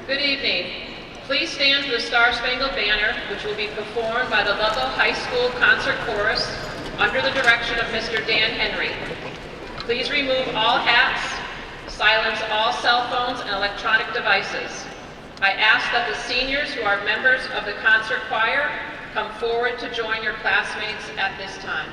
Good evening. Please stand for the Star Spangled Banner, which will be performed by the Ludlow High School Concert Chorus under the direction of Mr. Dan Henry. Please remove all hats, silence all cell phones and electronic devices. I ask that the seniors who are members of the concert choir come forward to join your classmates at this time.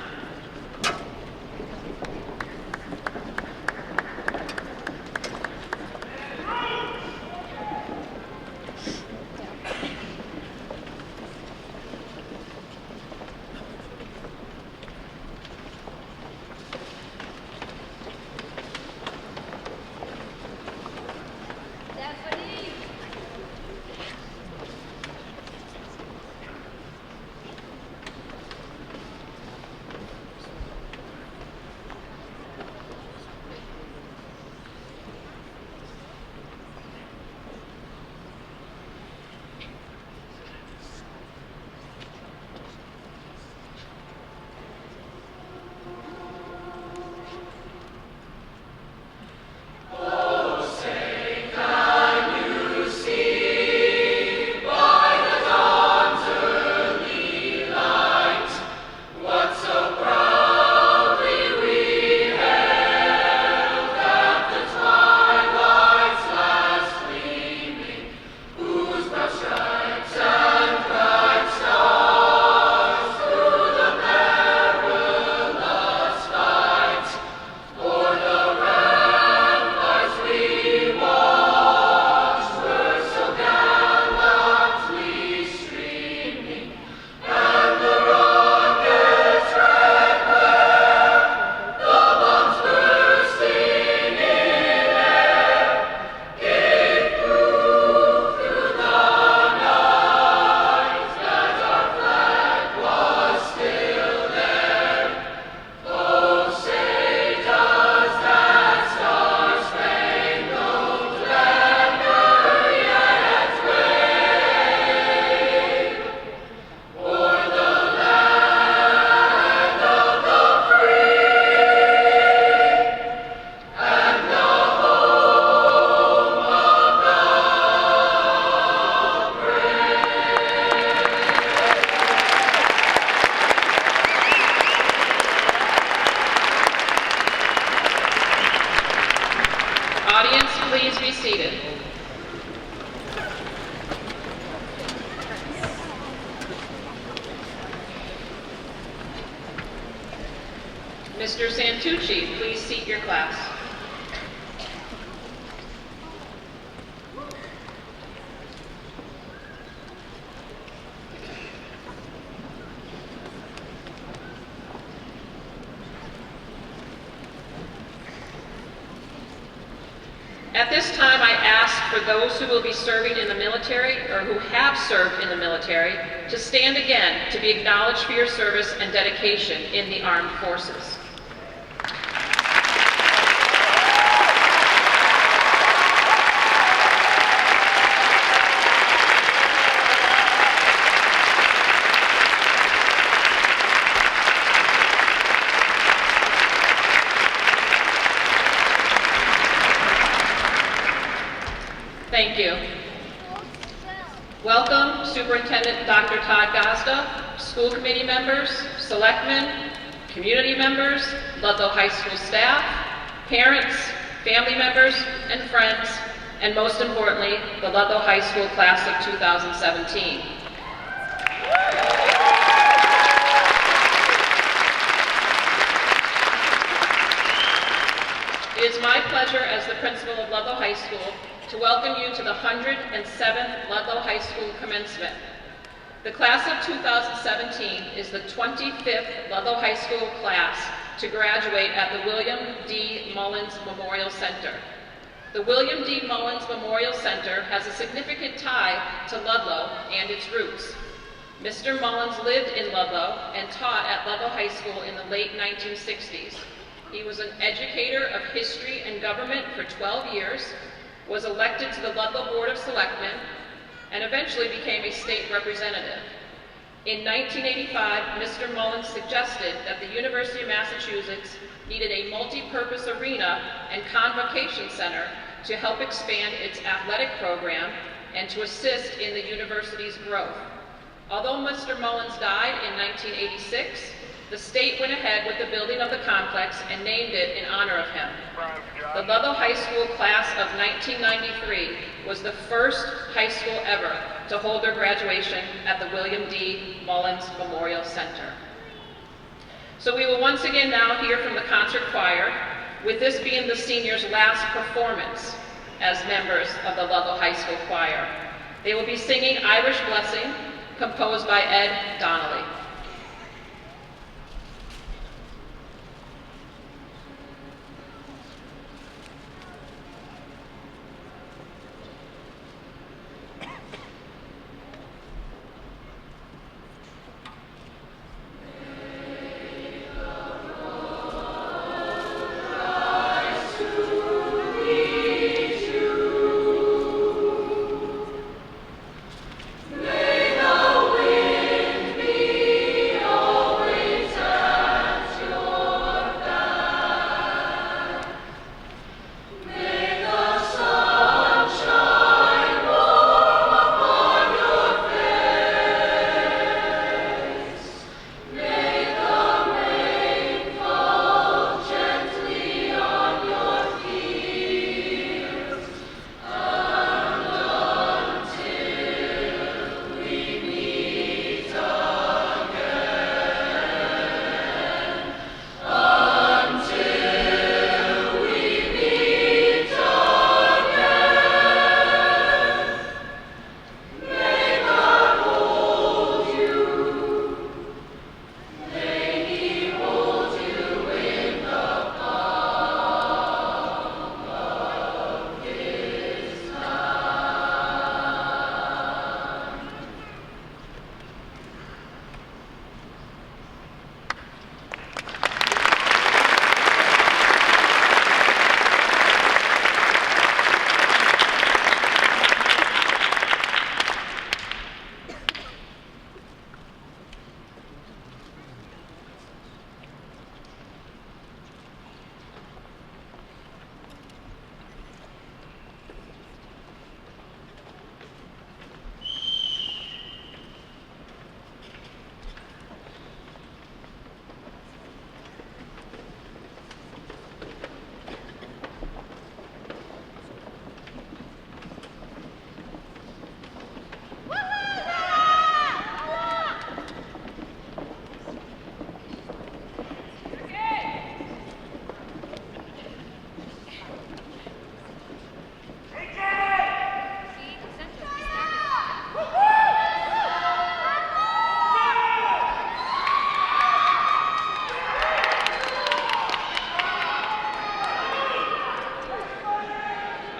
Audience, please be seated. Mr. Santucci, please seat your class. At this time, I ask for those who will be serving in the military or who have served in the military to stand again to be acknowledged for your service and dedication in the armed forces. Thank you. Welcome, Superintendent Dr. Todd Gazda, school committee members, selectmen, community members, Ludlow High School staff, parents, family members, and friends, and most importantly, the Ludlow High School class of 2017. It is my pleasure as the principal of Ludlow High School to welcome you to the 107th Ludlow High School commencement. The class of 2017 is the 25th Ludlow High School class to graduate at the William D. Mullins Memorial Center. The William D. Mullins Memorial Center has a significant tie to Ludlow and its roots. Mr. Mullins lived in Ludlow and taught at Ludlow High School in the late 1960s. He was an educator of history and government for 12 years, was elected to the Ludlow Board of Selectmen, and eventually became a state representative. In 1985, Mr. Mullins suggested that the University of Massachusetts needed a multi-purpose arena and convocation center to help expand its athletic program and to assist in the university's growth. Although Mr. Mullins died in 1986, the state went ahead with the building of the complex and named it in honor of him. The Ludlow High School class of 1993 was the first high school ever to hold their graduation at the William D. Mullins Memorial Center. So we will once again now hear from the concert choir, with this being the seniors' last performance as members of the Ludlow High School choir. They will be singing Irish Blessing, composed by Ed Donnelly.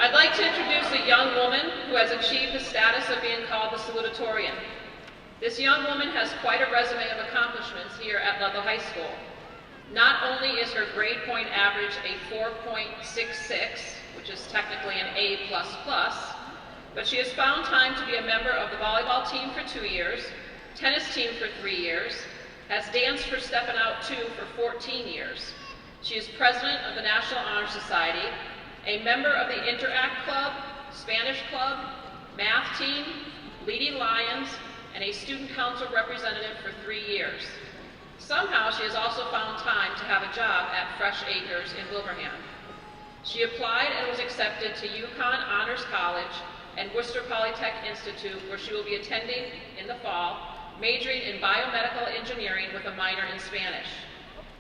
I'd like to introduce a young woman who has achieved the status of being called the salutatorian. This young woman has quite a resume of accomplishments here at Ludlow High School. Not only is her grade point average a 4.66, which is technically an A++, but she has found time to be a member of the volleyball team for 2 years, tennis team for 3 years, has danced for Steppin' Out 2 for 14 years. She is president of the National Honor Society, a member of the Interact Club, Spanish Club, math team, Leading Lions, and a student council representative for 3 years. Somehow she has also found time to have a job at Fresh Acres in Wilbraham. She applied and was accepted to UConn Honors College and Worcester Polytech Institute, where she will be attending in the fall, majoring in biomedical engineering with a minor in Spanish.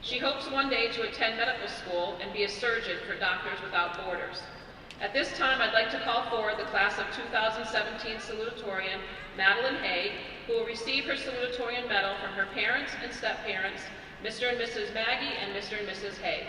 She hopes one day to attend medical school and be a surgeon for Doctors Without Borders. At this time, I'd like to call forward the class of 2017 salutatorian, Madeline Hay, who will receive her salutatorian medal from her parents and step-parents, Mr. and Mrs. Maggie and Mr. and Mrs. Hay.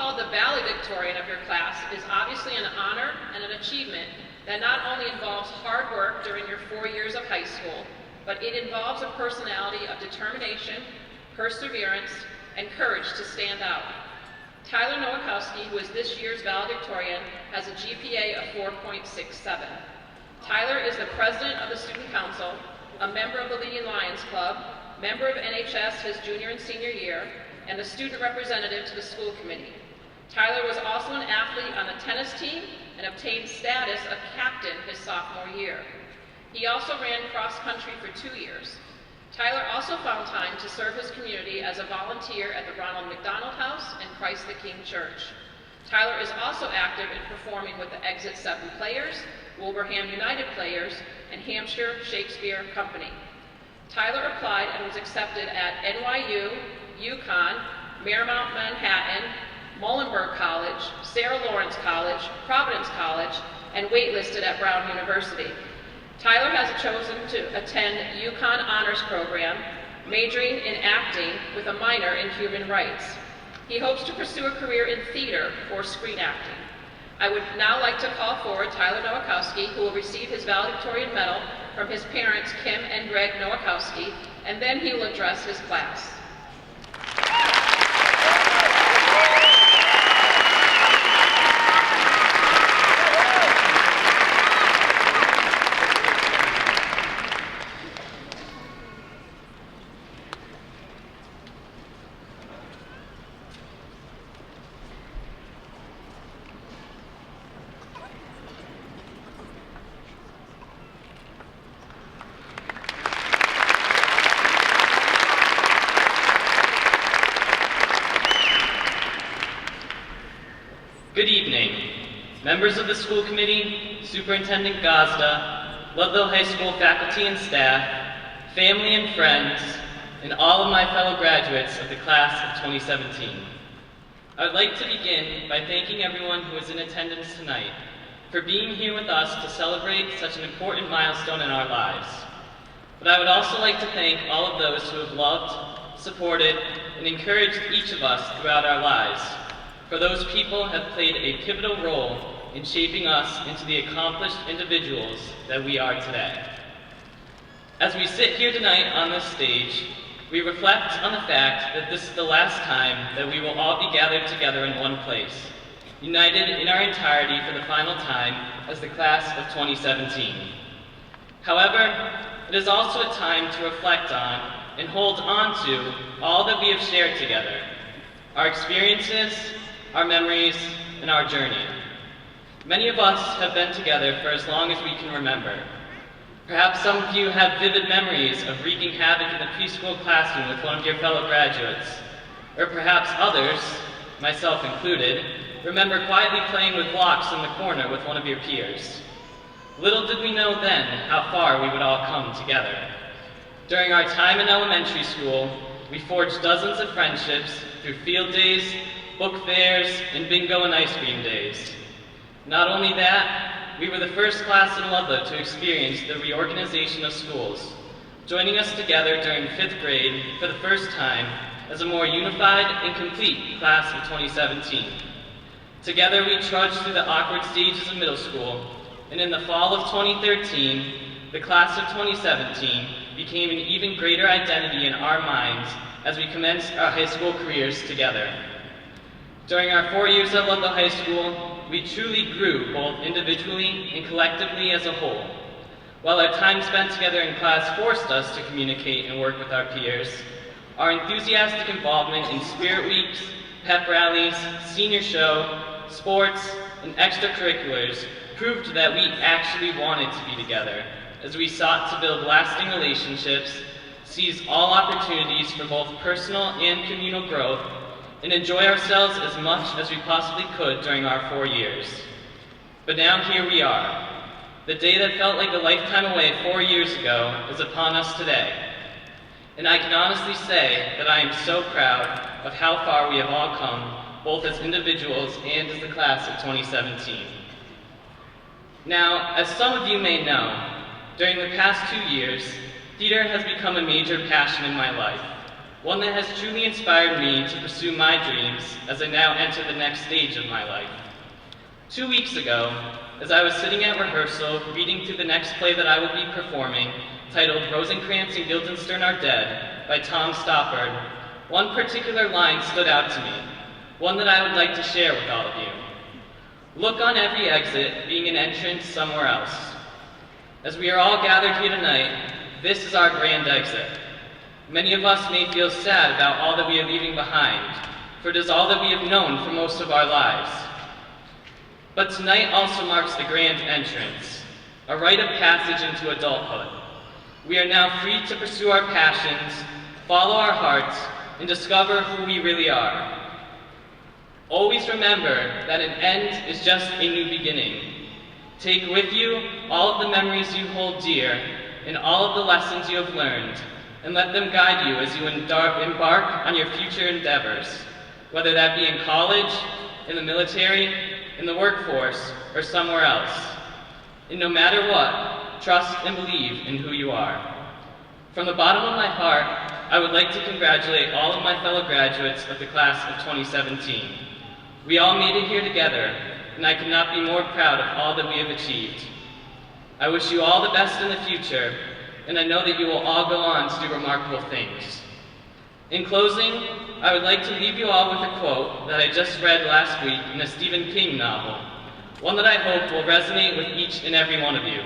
called the valedictorian of your class is obviously an honor and an achievement that not only involves hard work during your 4 years of high school, but it involves a personality of determination, perseverance, and courage to stand out. Tyler Nowakowski, who is this year's valedictorian, has a GPA of 4.67. Tyler is the president of the Student Council, a member of the Leading Lions Club, member of LHS his junior and senior year, and the student representative to the school committee. Tyler was also an athlete on the tennis team and obtained status of captain his sophomore year. He also ran cross country for 2 years. Tyler also found time to serve his community as a volunteer at the Ronald McDonald House and Christ the King Church. Tyler is also active in performing with the Exit 7 Players, Wilbraham United Players, and Hampshire Shakespeare Company. Tyler applied and was accepted at NYU, UConn, Marymount Manhattan, Muhlenberg College, Sarah Lawrence College, Providence College, and waitlisted at Brown University. Tyler has chosen to attend UConn Honors Program, majoring in acting with a minor in human rights. He hopes to pursue a career in theater or screen acting. I would now like to call forward Tyler Nowakowski, who will receive his valedictorian medal from his parents, Kim and Greg Nowakowski, and then he will address his class. Good evening, members of the school committee, Superintendent Gazda, Ludlow High School faculty and staff, family and friends, and all of my fellow graduates of the class of 2017. I would like to begin by thanking everyone who is in attendance tonight for being here with us to celebrate such an important milestone in our lives. But I would also like to thank all of those who have loved, supported, and encouraged each of us throughout our lives. For those people have played a pivotal role in shaping us into the accomplished individuals that we are today. As we sit here tonight on this stage, we reflect on the fact that this is the last time that we will all be gathered together in one place, united in our entirety for the final time as the class of 2017. However, it is also a time to reflect on and hold on to all that we have shared together, our experiences, our memories, and our journey. Many of us have been together for as long as we can remember. Perhaps some of you have vivid memories of wreaking havoc in the preschool classroom with one of your fellow graduates. Or perhaps others, myself included, remember quietly playing with blocks in the corner with one of your peers. Little did we know then how far we would all come together. During our time in elementary school, we forged dozens of friendships through field days, book fairs, and bingo and ice cream days. Not only that, we were the first class in Ludlow to experience the reorganization of schools, joining us together during 5th grade for the first time as a more unified and complete class of 2017. Together we trudged through the awkward stages of middle school, and in the fall of 2013, the class of 2017 became an even greater identity in our minds as we commenced our high school careers together. During our 4 years at Ludlow High School, we truly grew both individually and collectively as a whole. While our time spent together in class forced us to communicate and work with our peers, our enthusiastic involvement in spirit weeks, pep rallies, senior show, sports, and extracurriculars proved that we actually wanted to be together as we sought to build lasting relationships, seize all opportunities for both personal and communal growth, and enjoy ourselves as much as we possibly could during our 4 years. But now here we are. The day that felt like a lifetime away 4 years ago is upon us today. And I can honestly say that I am so proud of how far we have all come, both as individuals and as the class of 2017. Now, as some of you may know, during the past 2 years, theater has become a major passion in my life. one that has truly inspired me to pursue my dreams as I now enter the next stage of my life. 2 weeks ago, as I was sitting at rehearsal reading through the next play that I will be performing, titled Rosencrantz and Guildenstern Are Dead by Tom Stoppard, one particular line stood out to me, one that I would like to share with all of you. Look on every exit being an entrance somewhere else. As we are all gathered here tonight, this is our grand exit. Many of us may feel sad about all that we are leaving behind, for it is all that we have known for most of our lives. But tonight also marks the grand entrance, a rite of passage into adulthood. We are now free to pursue our passions, follow our hearts, and discover who we really are. Always remember that an end is just a new beginning. Take with you all of the memories you hold dear and all of the lessons you have learned, and let them guide you as you embark on your future endeavors, whether that be in college, in the military, in the workforce, or somewhere else. And no matter what, trust and believe in who you are. From the bottom of my heart, I would like to congratulate all of my fellow graduates of the class of 2017. We all made it here together, and I could not be more proud of all that we have achieved. I wish you all the best in the future, and I know that you will all go on to do remarkable things. In closing, I would like to leave you all with a quote that I just read last week in a Stephen King novel, one that I hope will resonate with each and every one of you.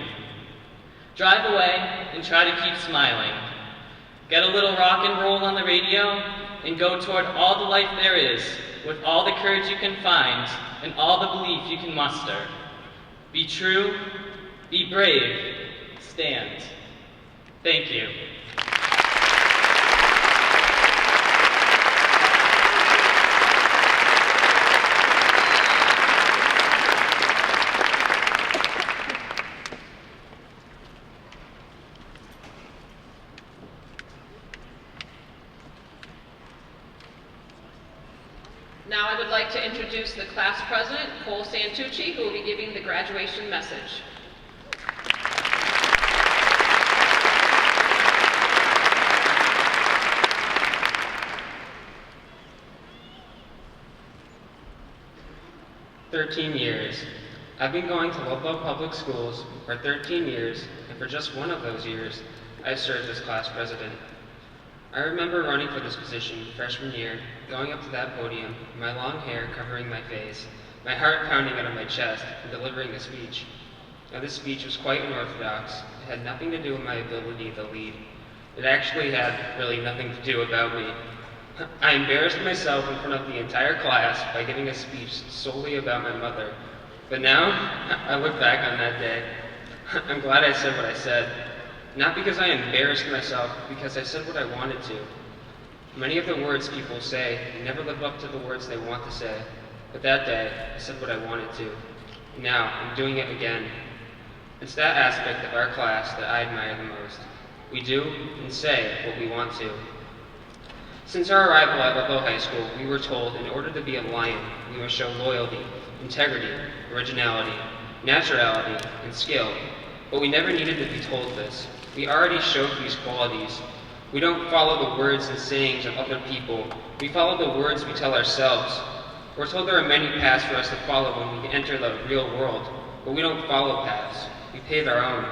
Drive away and try to keep smiling. Get a little rock and roll on the radio and go toward all the life there is with all the courage you can find and all the belief you can muster. Be true, be brave, stand. Thank you. Now I would like to introduce the class president, Cole Santucci, who will be giving the graduation message. "13 years. I've been going to Ludlow Public Schools for 13 years, and for just one of those years, I've served as class president. I remember running for this position freshman year, going up to that podium, my long hair covering my face, my heart pounding out of my chest, and delivering a speech. Now, this speech was quite unorthodox. It had nothing to do with my ability to lead. It actually had really nothing to do about me. I embarrassed myself in front of the entire class by giving a speech solely about my mother. But now, I look back on that day. I'm glad I said what I said. Not because I embarrassed myself, but because I said what I wanted to. Many of the words people say never live up to the words they want to say. But that day, I said what I wanted to. Now, I'm doing it again. It's that aspect of our class that I admire the most. We do and say what we want to. Since our arrival at Ludlow High School, we were told in order to be a lion, we must show loyalty, integrity, originality, naturality, and skill. But we never needed to be told this. We already showed these qualities. We don't follow the words and sayings of other people. We follow the words we tell ourselves. We're told there are many paths for us to follow when we enter the real world, but we don't follow paths. We pave our own.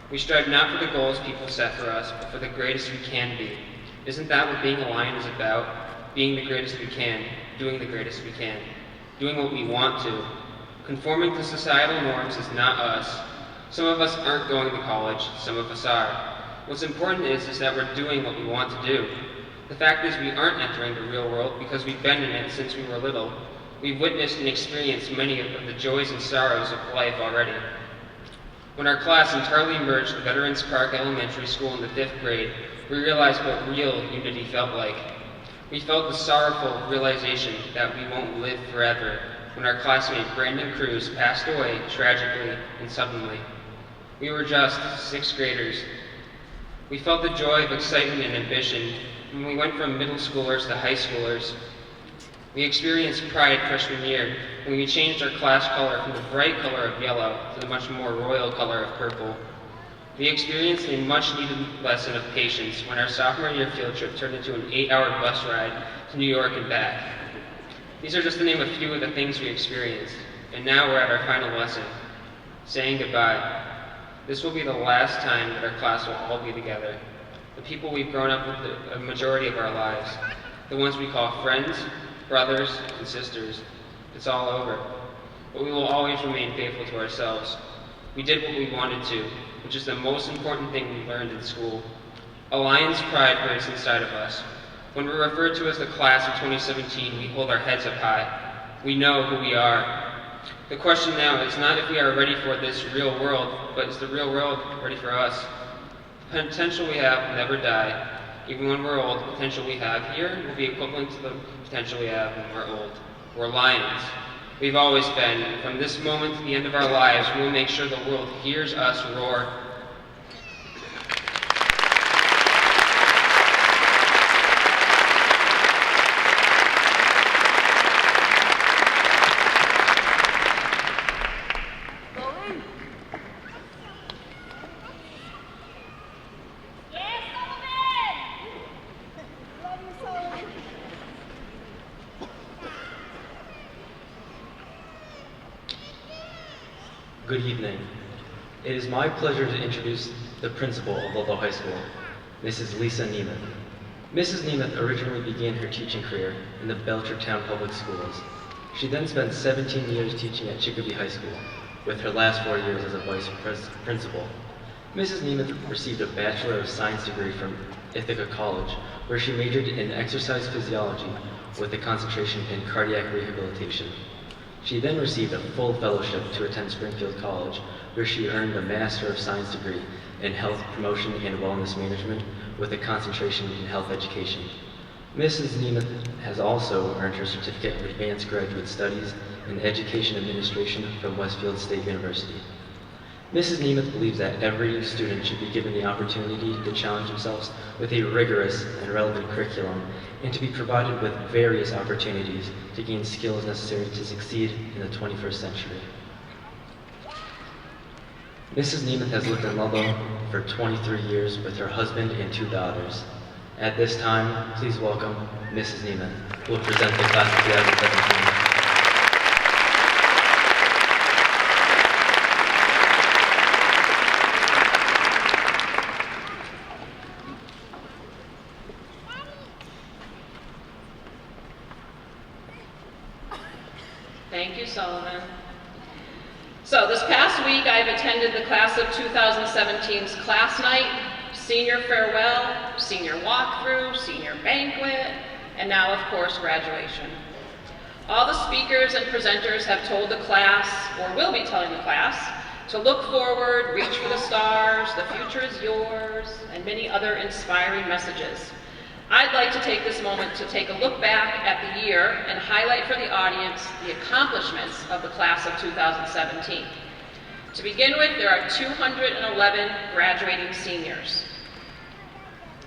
We strive not for the goals people set for us, but for the greatest we can be. Isn't that what being a lion is about? Being the greatest we can, doing the greatest we can, doing what we want to. Conforming to societal norms is not us. Some of us aren't going to college, some of us are. What's important is that we're doing what we want to do. The fact is we aren't entering the real world because we've been in it since we were little. We've witnessed and experienced many of the joys and sorrows of life already. When our class entirely merged the Veterans Park Elementary School in the 5th grade, we realized what real unity felt like. We felt the sorrowful realization that we won't live forever when our classmate Brandon Cruz passed away tragically and suddenly. We were just 6th graders. We felt the joy of excitement and ambition when we went from middle schoolers to high schoolers. We experienced pride freshman year when we changed our class color from the bright color of yellow to the much more royal color of purple. We experienced a much-needed lesson of patience when our sophomore year field trip turned into an 8-hour bus ride to New York and back. These are just to name a few of the things we experienced, and now we're at our final lesson, saying goodbye. This will be the last time that our class will all be together. The people we've grown up with the majority of our lives, the ones we call friends, brothers, and sisters. It's all over. But we will always remain faithful to ourselves. We did what we wanted to, which is the most important thing we learned in school. A lion's pride burns inside of us. When we're referred to as the class of 2017, we hold our heads up high. We know who we are. The question now is not if we are ready for this real world, but is the real world ready for us? The potential we have will never die. Even when we're old, the potential we have here will be equivalent to the potential we have when we're old. We're lions. We've always been, and from this moment to the end of our lives, we will make sure the world hears us roar. Good evening. It is my pleasure to introduce the principal of Ludlow High School, Mrs. Lisa Nemeth. Mrs. Nemeth originally began her teaching career in the Belchertown Public Schools. She then spent 17 years teaching at Chicopee High School, with her last 4 years as a vice principal. Mrs. Nemeth received a Bachelor of Science degree from Ithaca College, where she majored in exercise physiology with a concentration in cardiac rehabilitation. She then received a full fellowship to attend Springfield College, where she earned a Master of Science degree in Health Promotion and Wellness Management with a concentration in Health Education. Mrs. Nemeth has also earned her Certificate of Advanced Graduate Studies in Education Administration from Westfield State University. Mrs. Nemeth believes that every student should be given the opportunity to challenge themselves with a rigorous and relevant curriculum and to be provided with various opportunities to gain skills necessary to succeed in the 21st century. Mrs. Nemeth has lived in Ludlow for 23 years with her husband and 2 daughters. At this time, please welcome Mrs. Nemeth, who will present the class of 2017. Thank you, Sullivan. So this past week, I've attended the class of 2017's class night, senior farewell, senior walkthrough, senior banquet, and now, of course, graduation. All the speakers and presenters have told the class, or will be telling the class, to look forward, reach for the stars, the future is yours, and many other inspiring messages. I'd like to take this moment to take a look back at the year and highlight for the audience the accomplishments of the class of 2017. To begin with, there are 211 graduating seniors.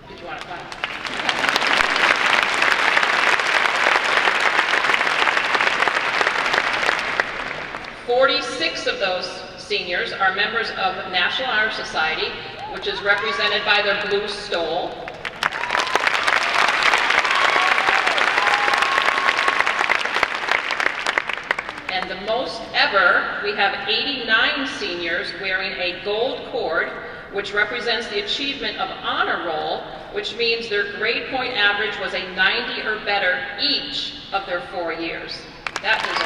Did you want to clap? 46 of those seniors are members of National Honor Society, which is represented by their blue stole. And the most ever, we have 89 seniors wearing a gold cord, which represents the achievement of honor roll, which means their grade point average was a 90 or better each of their 4 years. That is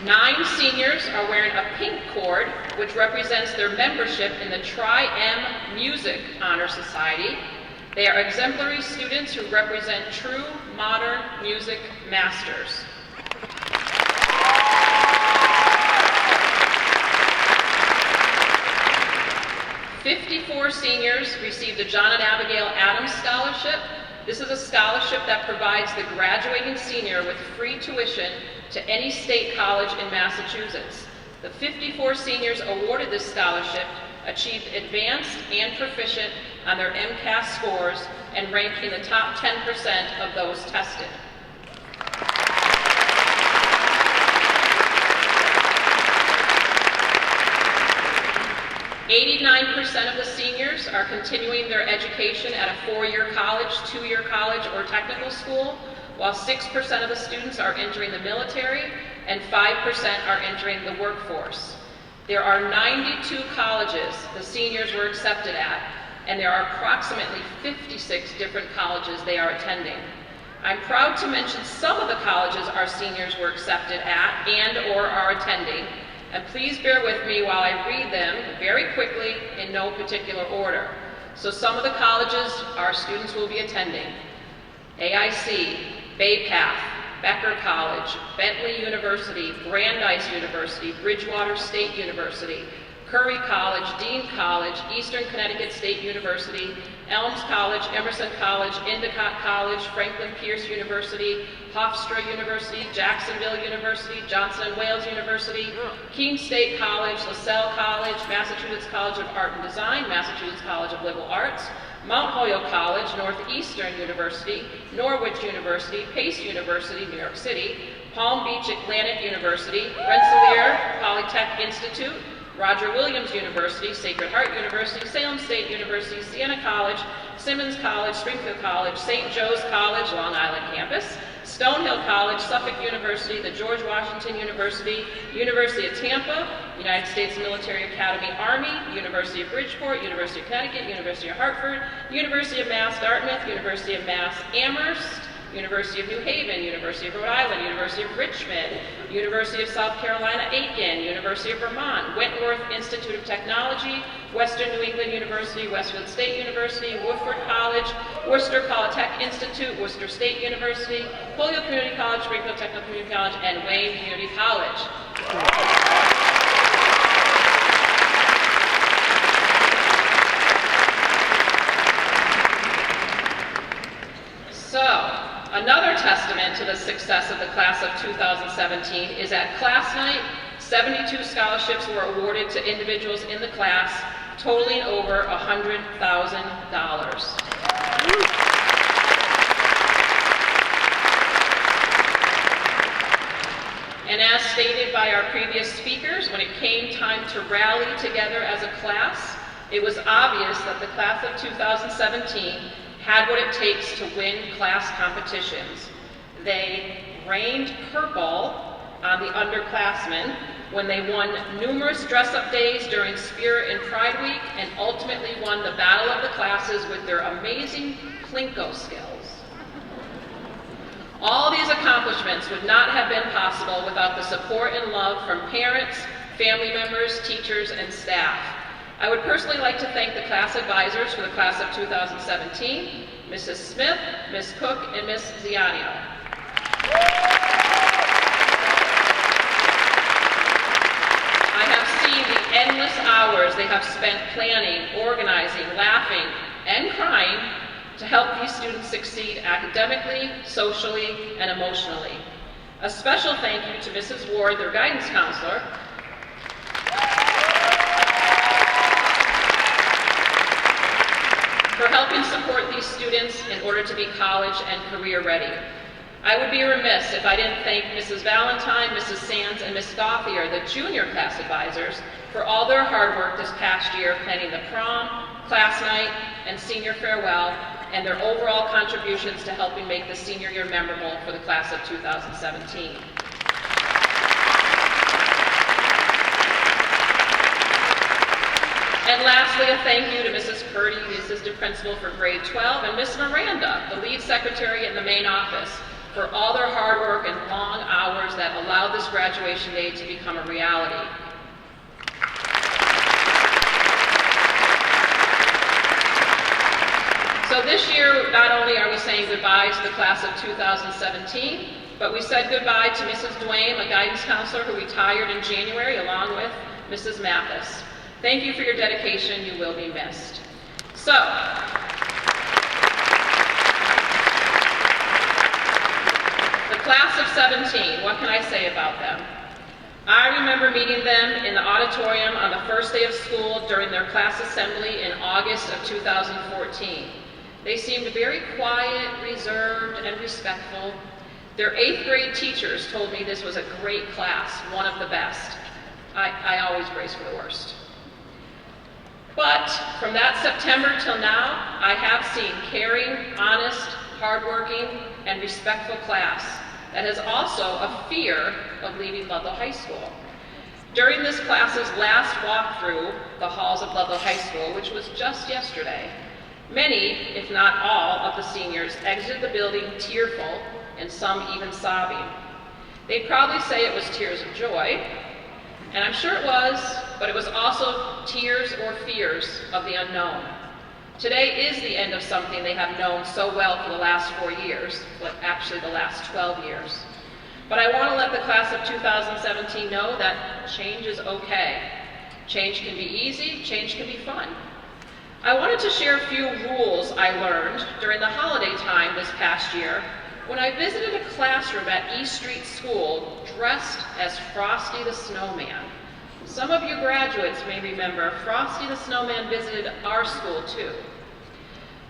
a 9 seniors are wearing a pink cord, which represents their membership in the Tri-M Music Honor Society. They are exemplary students who represent true modern music masters. 54 seniors received the John and Abigail Adams Scholarship. This is a scholarship that provides the graduating senior with free tuition to any state college in Massachusetts. The 54 seniors awarded this scholarship achieved advanced and proficient on their MCAS scores and ranked in the top 10% of those tested. 89% of the seniors are continuing their education at a 4-year college, 2-year college, or technical school, while 6% of the students are entering the military and 5% are entering the workforce. There are 92 colleges the seniors were accepted at, and there are approximately 56 different colleges they are attending. I'm proud to mention some of the colleges our seniors were accepted at and/or are attending, and please bear with me while I read them very quickly in no particular order. So some of the colleges our students will be attending: AIC, Bay Path, Becker College, Bentley University, Brandeis University, Bridgewater State University, Curry College, Dean College, Eastern Connecticut State University, Elms College, Emerson College, Endicott College, Franklin Pierce University, Hofstra University, Jacksonville University, Johnson & Wales University, Keene State College, LaSalle College, Massachusetts College of Art and Design, Massachusetts College of Liberal Arts, Mount Holyoke College, Northeastern University, Norwich University, Pace University, New York City, Palm Beach Atlantic University, Rensselaer Polytech Institute, Roger Williams University, Sacred Heart University, Salem State University, Siena College, Simmons College, Springfield College, St. Joe's College, Long Island campus, Stonehill College, Suffolk University, the George Washington University, University of Tampa, United States Military Academy Army, University of Bridgeport, University of Connecticut, University of Hartford, University of Mass Dartmouth, University of Mass Amherst, University of New Haven, University of Rhode Island, University of Richmond, University of South Carolina, Aiken, University of Vermont, Wentworth Institute of Technology, Western New England University, Westwood State University, Woodford College, Worcester Polytech Institute, Worcester State University, Holyoke Community College, Springfield Technical Community College, and Wayne Community College. So, another testament to the success of the class of 2017 is at class night, 72 scholarships were awarded to individuals in the class, totaling over $100,000. And as stated by our previous speakers, when it came time to rally together as a class, it was obvious that the class of 2017 had what it takes to win class competitions. They reigned purple on the underclassmen when they won numerous dress-up days during Spirit and Pride Week and ultimately won the Battle of the Classes with their amazing Plinko skills. All these accomplishments would not have been possible without the support and love from parents, family members, teachers, and staff. I would personally like to thank the class advisors for the class of 2017, Mrs. Smith, Ms. Cook, and Ms. Zianio. I have seen the endless hours they have spent planning, organizing, laughing, and crying to help these students succeed academically, socially, and emotionally. A special thank you to Mrs. Ward, their guidance counselor, for helping support these students in order to be college and career ready. I would be remiss if I didn't thank Mrs. Valentine, Mrs. Sands, and Ms. Gothier, the junior class advisors, for all their hard work this past year planning the prom, class night, and senior farewell, and their overall contributions to helping make the senior year memorable for the class of 2017. And lastly, a thank you to Mrs. Purdy, the assistant principal for grade 12, and Miss Miranda, the lead secretary in the main office, for all their hard work and long hours that allowed this graduation day to become a reality. So this year, not only are we saying goodbye to the class of 2017, but we said goodbye to Mrs. Duane, a guidance counselor who retired in January, along with Mrs. Mathis. Thank you for your dedication. You will be missed. So, the class of 17, what can I say about them? I remember meeting them in the auditorium on the first day of school during their class assembly in August of 2014. They seemed very quiet, reserved, and respectful. Their 8th grade teachers told me this was a great class, one of the best. I always brace for the worst. But from that September till now, I have seen caring, honest, hardworking, and respectful class that has also a fear of leaving Ludlow High School. During this class's last walk through the halls of Ludlow High School, which was just yesterday, many, if not all, of the seniors exited the building tearful and some even sobbing. They'd probably say it was tears of joy, and I'm sure it was, but it was also tears or fears of the unknown. Today is the end of something they have known so well for the last 4 years, but actually the last 12 years. But I want to let the class of 2017 know that change is okay. Change can be easy, change can be fun. I wanted to share a few rules I learned during the holiday time this past year when I visited a classroom at East Street School dressed as Frosty the Snowman. Some of you graduates may remember Frosty the Snowman visited our school too.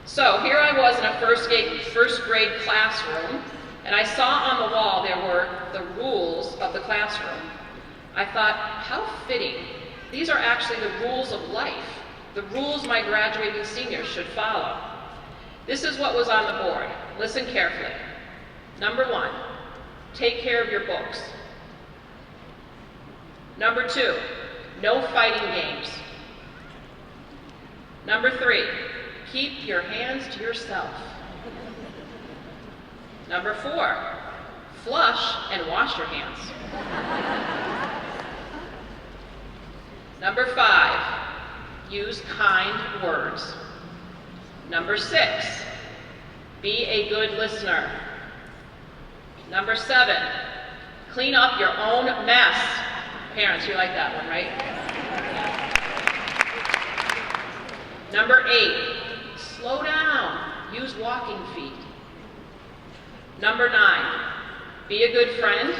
So here I was in a first grade classroom, and I saw on the wall there were the rules of the classroom. I thought, how fitting. These are actually the rules of life, the rules my graduating seniors should follow. This is what was on the board. Listen carefully. Number 1, take care of your books. Number 2, no fighting games. Number 3, keep your hands to yourself. Number 4, flush and wash your hands. Number 5, use kind words. Number 6, be a good listener. Number 7, clean up your own mess. Parents, you like that one, right? Number 8, slow down, use walking feet. Number 9, be a good friend.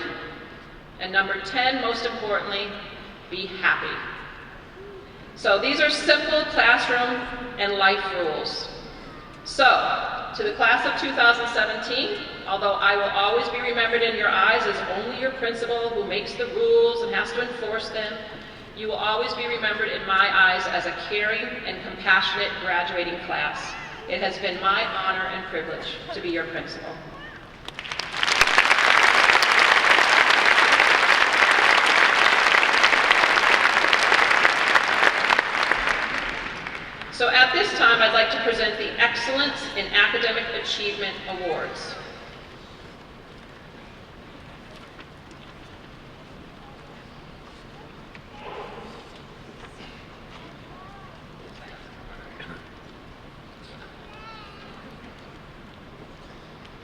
And number 10, most importantly, be happy. So these are simple classroom and life rules. So, to the class of 2017, although I will always be remembered in your eyes as only your principal who makes the rules and has to enforce them, you will always be remembered in my eyes as a caring and compassionate graduating class. It has been my honor and privilege to be your principal. So at this time, I'd like to present the Excellence in Academic Achievement Awards.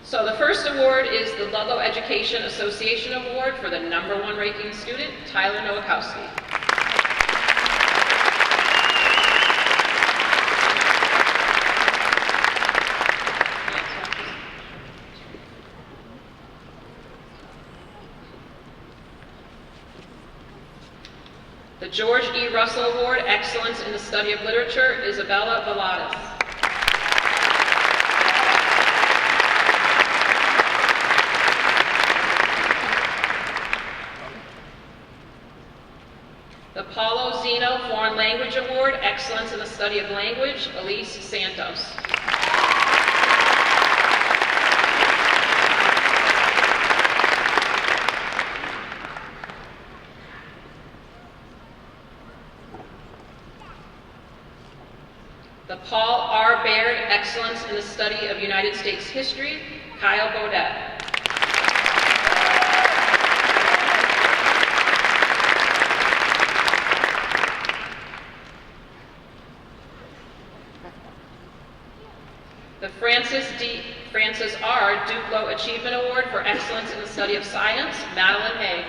So the first award is the Ludlow Education Association Award for the #1 ranking student, Tyler Nowakowski. The George E. Russell Award, Excellence in the Study of Literature, Isabella Valadas. The Paulo Zeno Foreign Language Award, Excellence in the Study of Language, Elise Santos. The Paul R. Baird Excellence in the Study of United States History, Kyle Baudet. The Francis R. Duclos Achievement Award for Excellence in the Study of Science, Madeline Hay.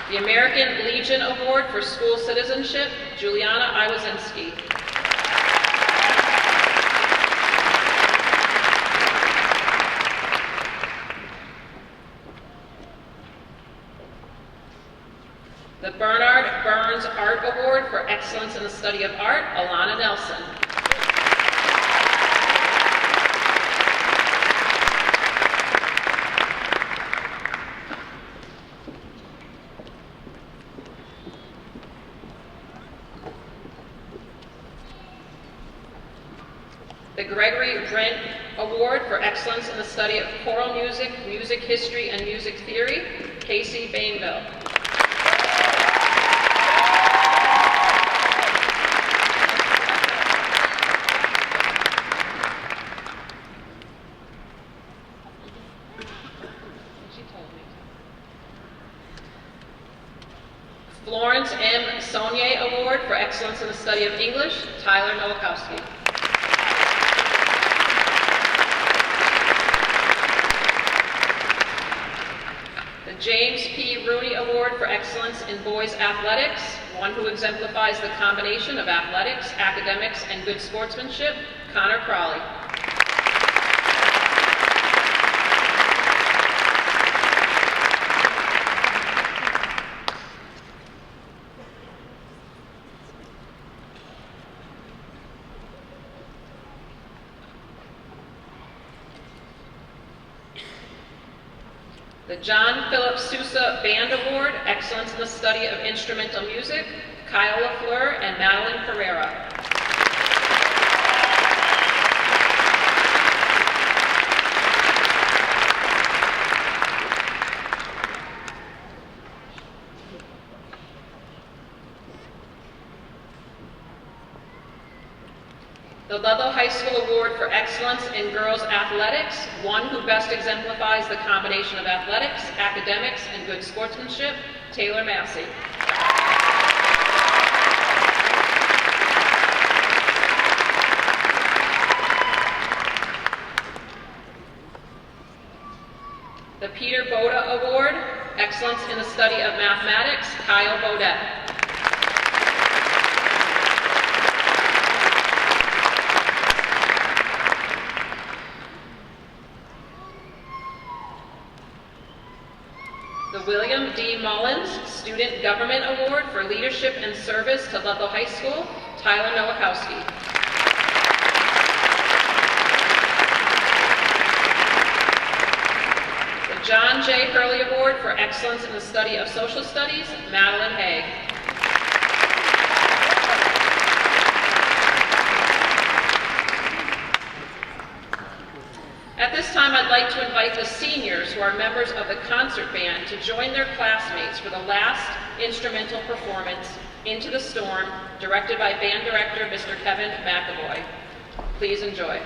The American Legion Award for School Citizenship, Juliana Iwazinski. The Bernard Burns Art Award for Excellence in the Study of Art, Alana Nelson. the Gregory Brent Award for Excellence in the Study of Choral Music, Music History, and Music Theory, Casey Bainville. Florence M. Saunier Award for Excellence in the Study of English, Tyler Nowakowski. The James P. Rooney Award for Excellence in Boys Athletics, one who exemplifies the combination of athletics, academics, and good sportsmanship, Connor Crawley. The John Philip Sousa Band Award, Excellence in the Study of Instrumental Music, Kyle LaFleur and Madeline Pereira. The Ludlow High School Award for Excellence in Girls Athletics, one who best exemplifies the combination of athletics, academics, and good sportsmanship, Taylor Massey. The Peter Boda Award, Excellence in the Study of Mathematics, Kyle Bodette. The William D. Mullins Student Government Award for Leadership and Service to Ludlow High School, Tyler Nowakowski. The John J. Hurley Award for Excellence in the Study of Social Studies, Madeline Hay. At this time, I'd like to invite the seniors who are members of the concert band to join their classmates for the last instrumental performance, Into the Storm, directed by band director Mr. Kevin McAvoy. Please enjoy.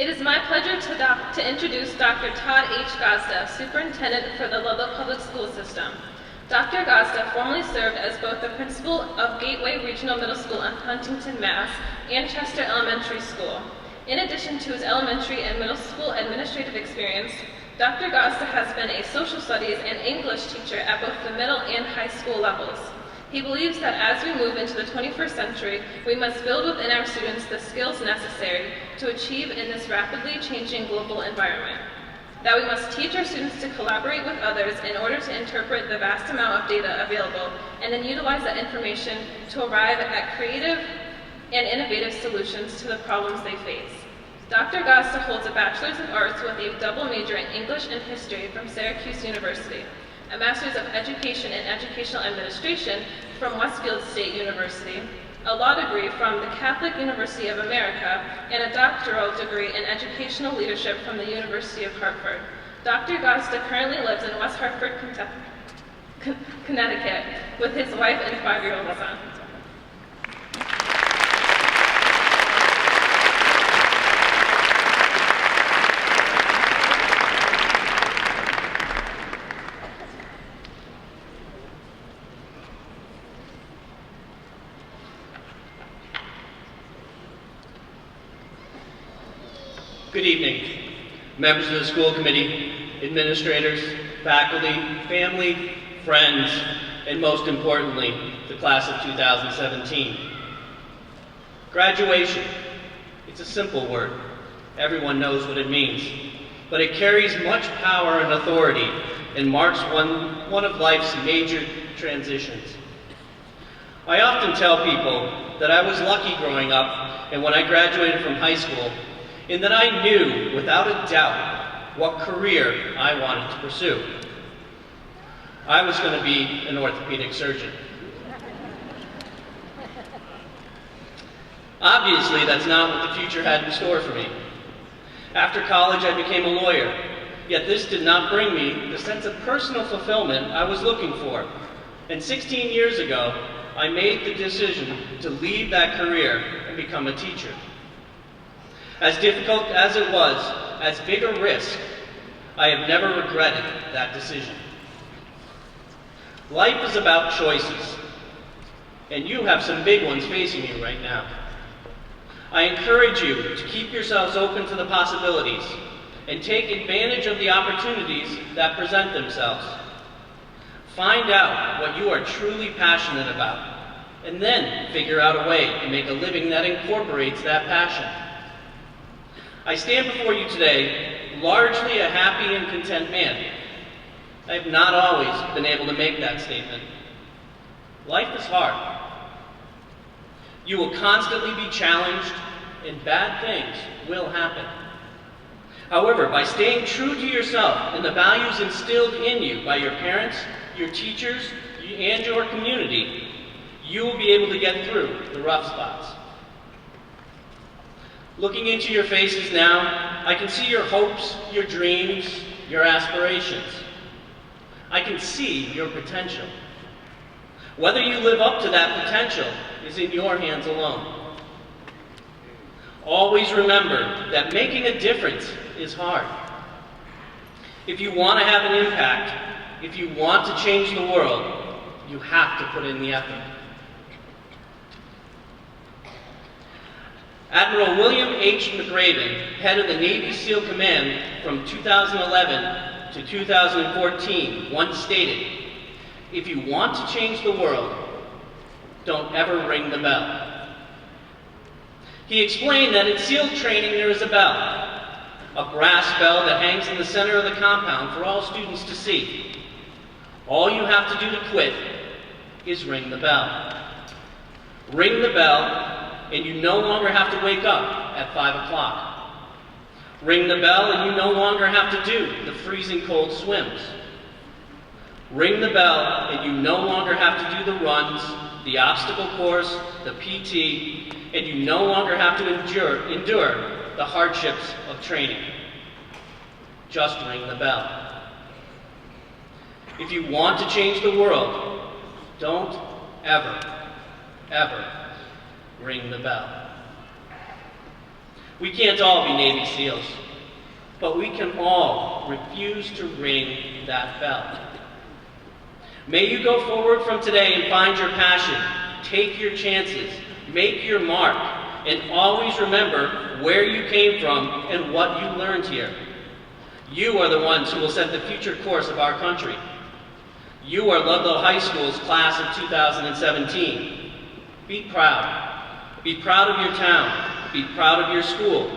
It is my pleasure to introduce Dr. Todd H. Gazda, Superintendent for the Ludlow Public School System. Dr. Gazda formerly served as both the principal of Gateway Regional Middle School in Huntington, Mass. And Chester Elementary School. In addition to his elementary and middle school administrative experience, Dr. Gazda has been a social studies and English teacher at both the middle and high school levels. He believes that as we move into the 21st century, we must build within our students the skills necessary to achieve in this rapidly changing global environment. That we must teach our students to collaborate with others in order to interpret the vast amount of data available and then utilize that information to arrive at creative and innovative solutions to the problems they face. Dr. Gazda holds a Bachelor's of Arts with a double major in English and History from Syracuse University, a Master's of Education in Educational Administration from Westfield State University, a law degree from the Catholic University of America, and a doctoral degree in Educational Leadership from the University of Hartford. Dr. Gazda currently lives in West Hartford, Connecticut, with his wife and 5-year-old son. Good evening, members of the school committee, administrators, faculty, family, friends, and most importantly, the class of 2017. Graduation. It's a simple word. Everyone knows what it means, but it carries much power and authority and marks one of life's major transitions. I often tell people that I was lucky growing up and when I graduated from high school, in that I knew, without a doubt, what career I wanted to pursue. I was going to be an orthopedic surgeon. Obviously, that's not what the future had in store for me. After college, I became a lawyer, yet this did not bring me the sense of personal fulfillment I was looking for. And 16 years ago, I made the decision to leave that career and become a teacher. As difficult as it was, as big a risk, I have never regretted that decision. Life is about choices, and you have some big ones facing you right now. I encourage you to keep yourselves open to the possibilities and take advantage of the opportunities that present themselves. Find out what you are truly passionate about, and then figure out a way to make a living that incorporates that passion. I stand before you today largely a happy and content man. I have not always been able to make that statement. Life is hard. You will constantly be challenged, and bad things will happen. However, by staying true to yourself and the values instilled in you by your parents, your teachers, and your community, you will be able to get through the rough spots. Looking into your faces now, I can see your hopes, your dreams, your aspirations. I can see your potential. Whether you live up to that potential is in your hands alone. Always remember that making a difference is hard. If you want to have an impact, if you want to change the world, you have to put in the effort. Admiral William H. McRaven, head of the Navy SEAL Command from 2011 to 2014, once stated, "If you want to change the world, don't ever ring the bell." He explained that in SEAL training there is a bell, a brass bell that hangs in the center of the compound for all students to see. All you have to do to quit is ring the bell. Ring the bell, and you no longer have to wake up at 5 o'clock. Ring the bell, and you no longer have to do the freezing cold swims. Ring the bell, and you no longer have to do the runs, the obstacle course, the PT, and you no longer have to endure the hardships of training. Just ring the bell. If you want to change the world, don't ever, ever ring the bell. We can't all be Navy SEALs, but we can all refuse to ring that bell. May you go forward from today and find your passion, take your chances, make your mark, and always remember where you came from and what you learned here. You are the ones who will set the future course of our country. You are Ludlow High School's class of 2017. Be proud. Be proud of your town. Be proud of your school.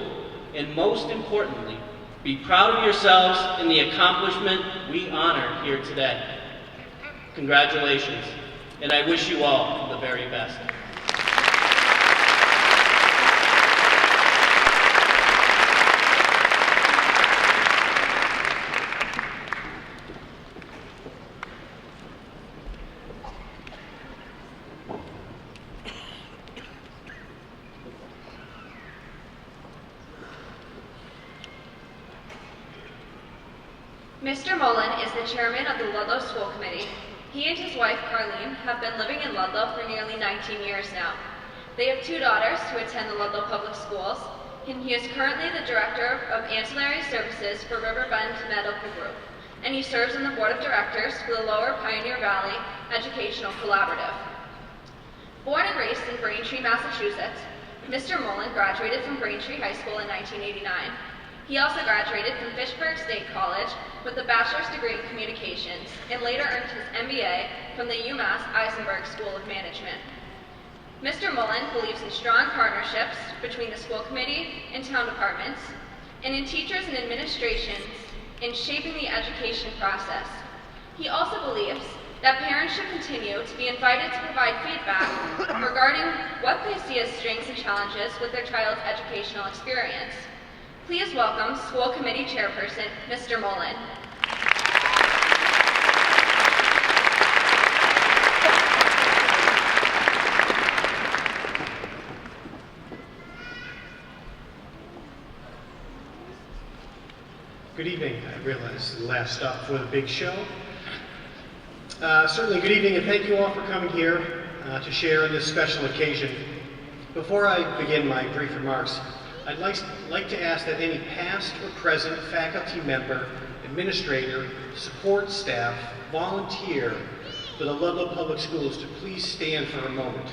And most importantly, be proud of yourselves and the accomplishment we honor here today. Congratulations, and I wish you all the very best. Mr. Mullen is the chairman of the Ludlow School Committee. He and his wife, Carlene, have been living in Ludlow for nearly 19 years now. They have 2 daughters who attend the Ludlow Public Schools, and he is currently the Director of Ancillary Services for Riverbend Medical Group, and he serves on the Board of Directors for the Lower Pioneer Valley Educational Collaborative. Born and raised in Braintree, Massachusetts, Mr. Mullen graduated from Braintree High School in 1989. He also graduated from Fitchburg State College with a bachelor's degree in communications and later earned his MBA from the UMass Eisenberg School of Management. Mr. Mullen believes in strong partnerships between the school committee and town departments and in teachers and administrations in shaping the education process. He also believes that parents should continue to be invited to provide feedback regarding what they see as strengths and challenges with their child's educational experience. Please welcome School Committee Chairperson, Mr. Mullen. Good evening. I realize this is the last stop for the big show. Certainly good evening, and thank you all for coming here to share in this special occasion. Before I begin my brief remarks, I'd like to ask that any past or present faculty member, administrator, support staff, volunteer for the Ludlow Public Schools to please stand for a moment.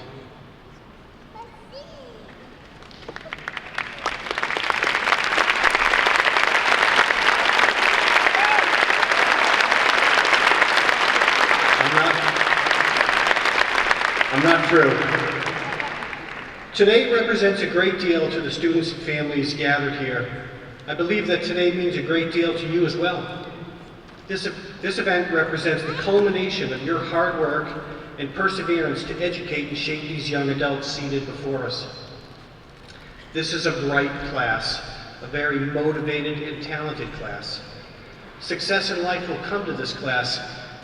I'm not through. Today represents a great deal to the students and families gathered here. I believe that today means a great deal to you as well. This event represents the culmination of your hard work and perseverance to educate and shape these young adults seated before us. This is a bright class, a very motivated and talented class. Success in life will come to this class,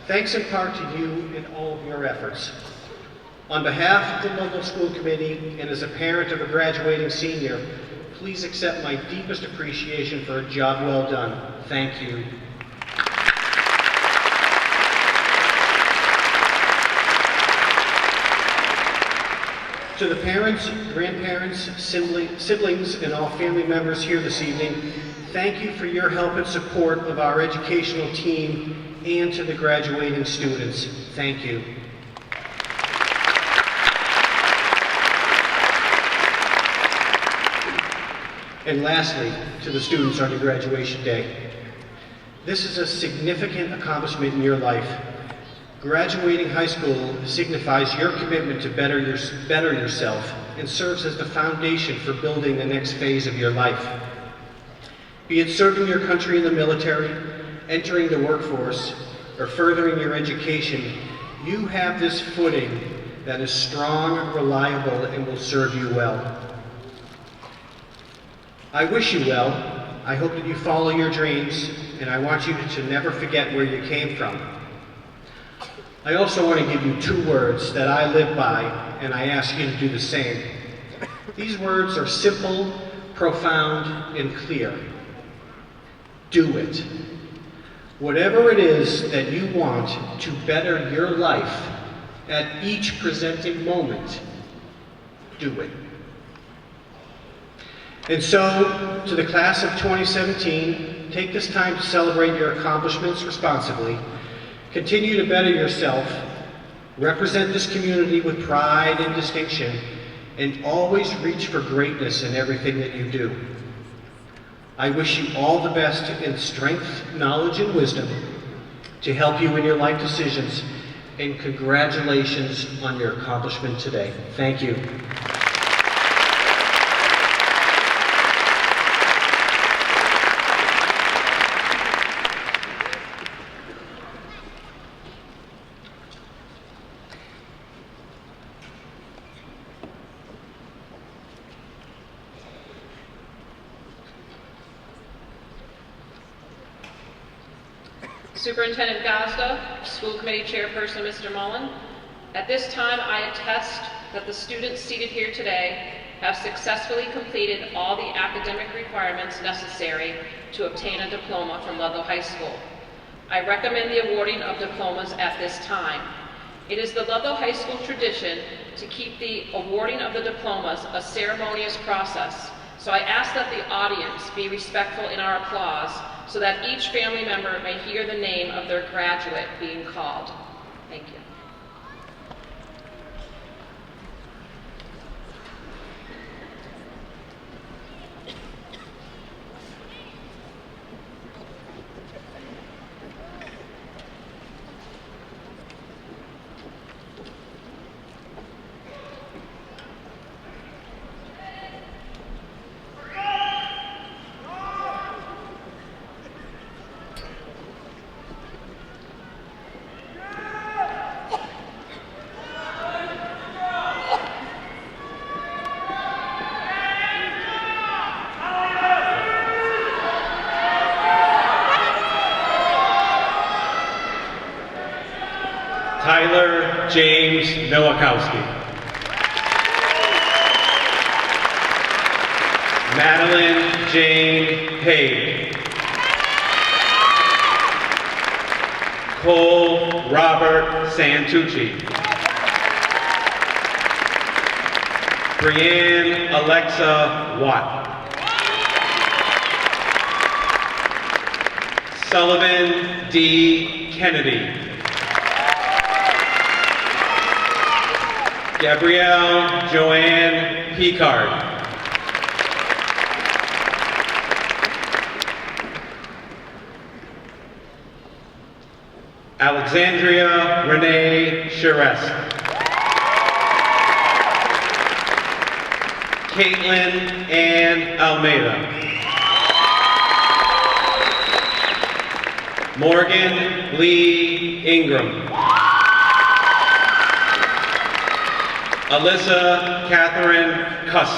thanks in part to you and all of your efforts. On behalf of the Ludlow School Committee and as a parent of a graduating senior, please accept my deepest appreciation for a job well done. Thank you. To the parents, grandparents, siblings, and all family members here this evening, thank you for your help and support of our educational team, and to the graduating students, thank you. And lastly, to the students on your graduation day. This is a significant accomplishment in your life. Graduating high school signifies your commitment to better yourself and serves as the foundation for building the next phase of your life. Be it serving your country in the military, entering the workforce, or furthering your education, you have this footing that is strong, reliable, and will serve you well. I wish you well. I hope that you follow your dreams, and I want you to never forget where you came from. I also want to give you 2 words that I live by, and I ask you to do the same. These words are simple, profound, and clear. Do it. Whatever it is that you want to better your life at each presenting moment, do it. And so, to the class of 2017, take this time to celebrate your accomplishments responsibly, continue to better yourself, represent this community with pride and distinction, and always reach for greatness in everything that you do. I wish you all the best in strength, knowledge, and wisdom to help you in your life decisions, and congratulations on your accomplishment today. Thank you. Superintendent Gazda, School Committee Chairperson Mr. Mullen, at this time I attest that the students seated here today have successfully completed all the academic requirements necessary to obtain a diploma from Ludlow High School. I recommend the awarding of diplomas at this time. It is the Ludlow High School tradition to keep the awarding of the diplomas a ceremonious process, so I ask that the audience be respectful in our applause so that each family member may hear the name of their graduate being called. Thank you. Tyler James Nowakowski. Madeline Jane Haig. Cole Robert Santucci. Brianne Alexa Watt. Sullivan D. Kennedy. Gabrielle Joanne Picard. Alexandria Renee Charest. Caitlin Ann Almeida. Morgan Lee Ingram. Alyssa Catherine Cuss.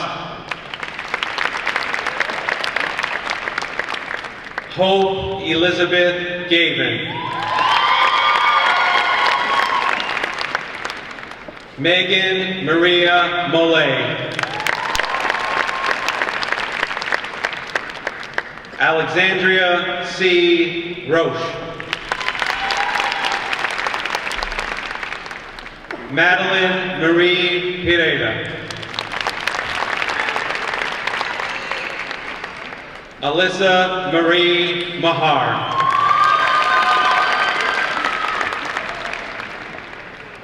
Hope Elizabeth Gavin. Megan Maria Molay. Alexandria C. Roche. Madeline Marie Pireda. Alyssa Marie Mahar.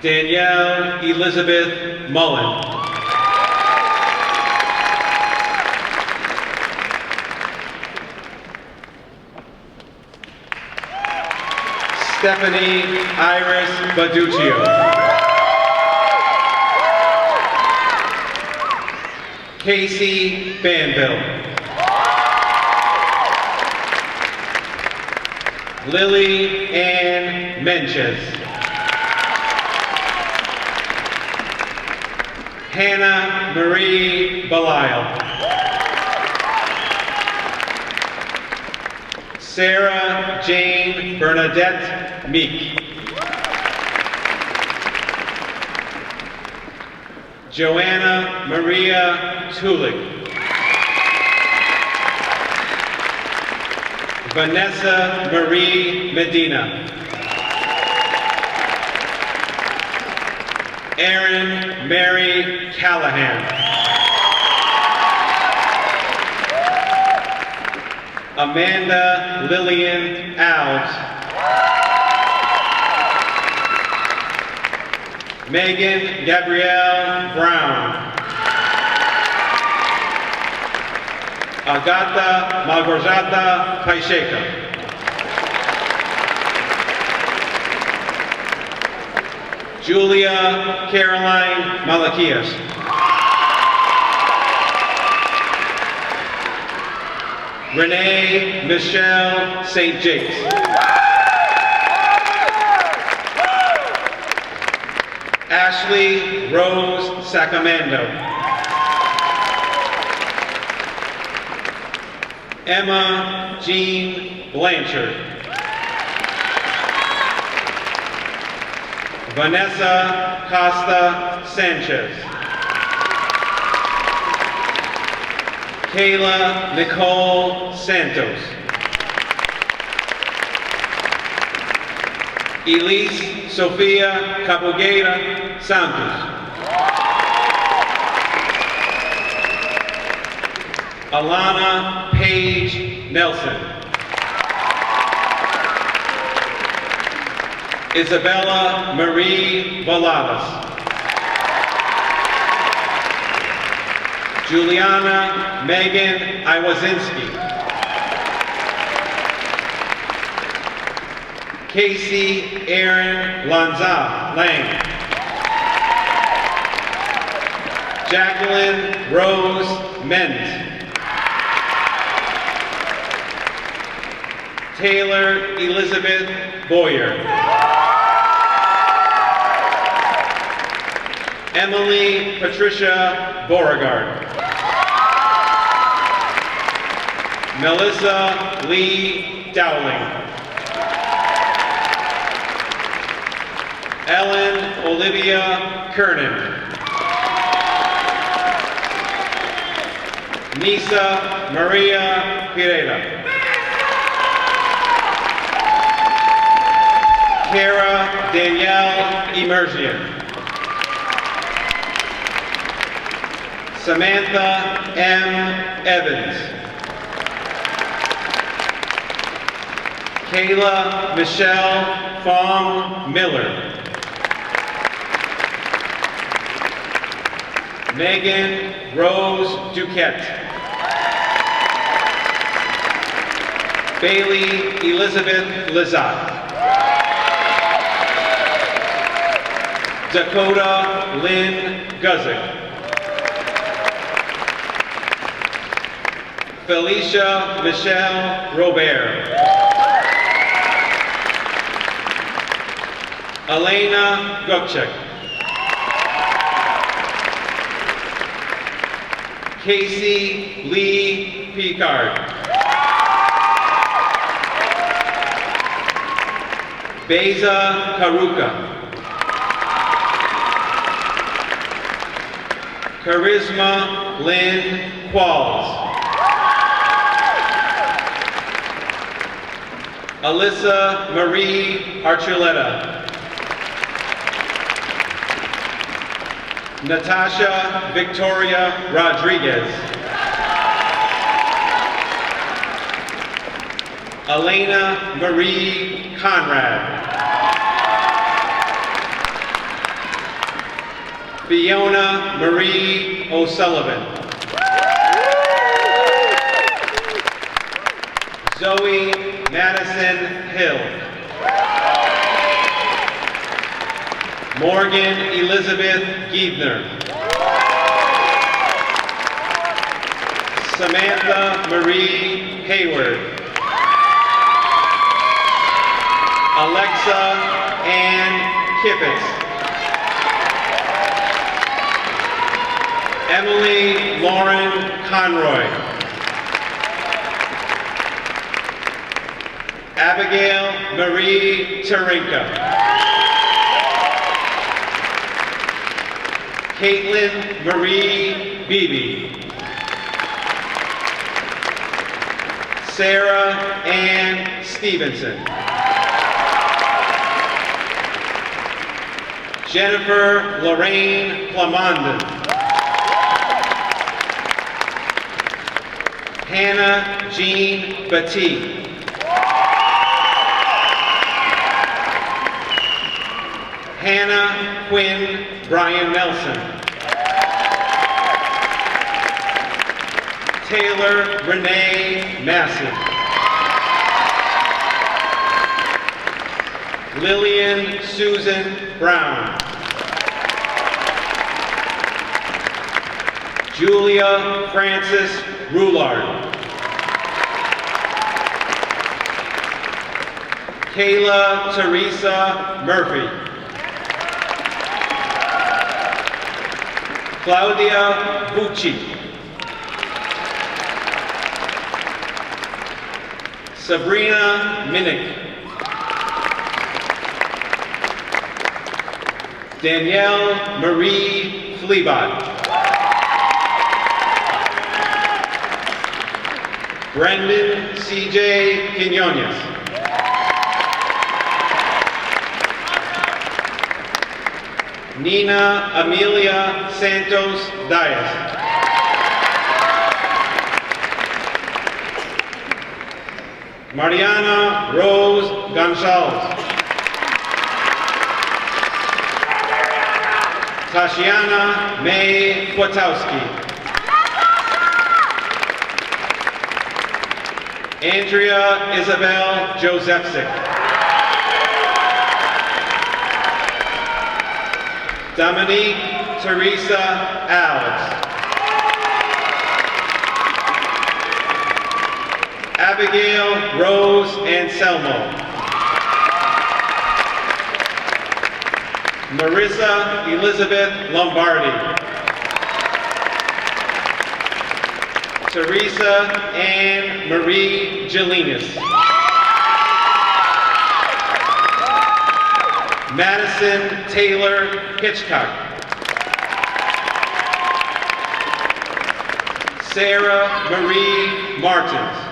Danielle Elizabeth Mullen. Stephanie Iris Baduccio. Casey Banville. Lily Ann Menches. Hannah Marie Belisle. Sarah Jane Bernadette Meek. Joanna Maria Tulik. Vanessa Marie Medina. Erin Mary Callahan. Amanda Lillian Alves. Megan Gabrielle Brown. Agata Malgorzata Pacheco. Julia Caroline Malakias. Renee Michelle St. Jakes. Ashley Rose Sacamando. Emma Jean Blanchard. Vanessa Costa Sanchez. Kayla Nicole Santos. Elise Sofia Capogueira Santos. Alana Paige Nelson. Isabella Marie Valadas. Juliana Megan Iwazinski. Casey Aaron Lanza Lang. Jacqueline Rose Menz. Taylor Elizabeth Boyer. Emily Patricia Beauregard. Melissa Lee Dowling. Ellen Olivia Kernan. Nisa Maria Pirela. Kara Danielle Emergian. Samantha M. Evans. Kayla Michelle Fong Miller. Megan Rose Duquette. Bailey Elizabeth Lizotte. Dakota Lynn Guzik. Felicia Michelle Robert. Elena Gokchek. Casey Lee Picard. Beza Karuka. Charisma Lynn Qualls. Alyssa Marie Archuleta. Natasha Victoria Rodriguez. Elena Marie Conrad. Fiona Marie O'Sullivan. Zoe Madison Hill. Morgan Elizabeth Giebner. Samantha Marie Hayward. Alexa Ann Kippets. Emily Lauren Conroy. Abigail Marie Tarinka. Caitlin Marie Beebe. Sarah Ann Stevenson. Jennifer Lorraine Plamondon. Hannah Jean Batiste. Hannah Quinn Brian Nelson. Taylor Renee Massey. Lillian Susan Brown. Julia Frances Roulard. Kayla Teresa Murphy. Claudia Bucci. Sabrina Minnick. Danielle Marie Fleabot. Brendan C.J. Quinones. Nina Amelia Santos Diaz. Mariana Rose Gonzalez. Tashiana May Płatowski. Andrea Isabel Josephsik. Dominique Teresa Alex. Abigail Rose Anselmo. Marissa Elizabeth Lombardi. Teresa Ann Marie Jelinas. Madison Taylor Hitchcock. Sarah Marie Martins.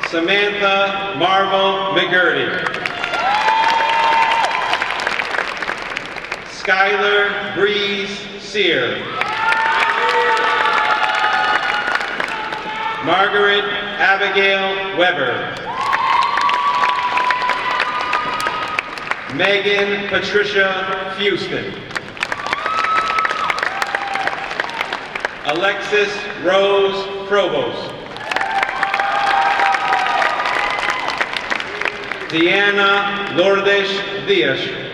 Samantha Marvel McGurdy. Skylar Breeze Sear. Margaret Abigail Weber. Megan Patricia Fuston. Alexis Rose Provost. Deanna Lourdes Diaz.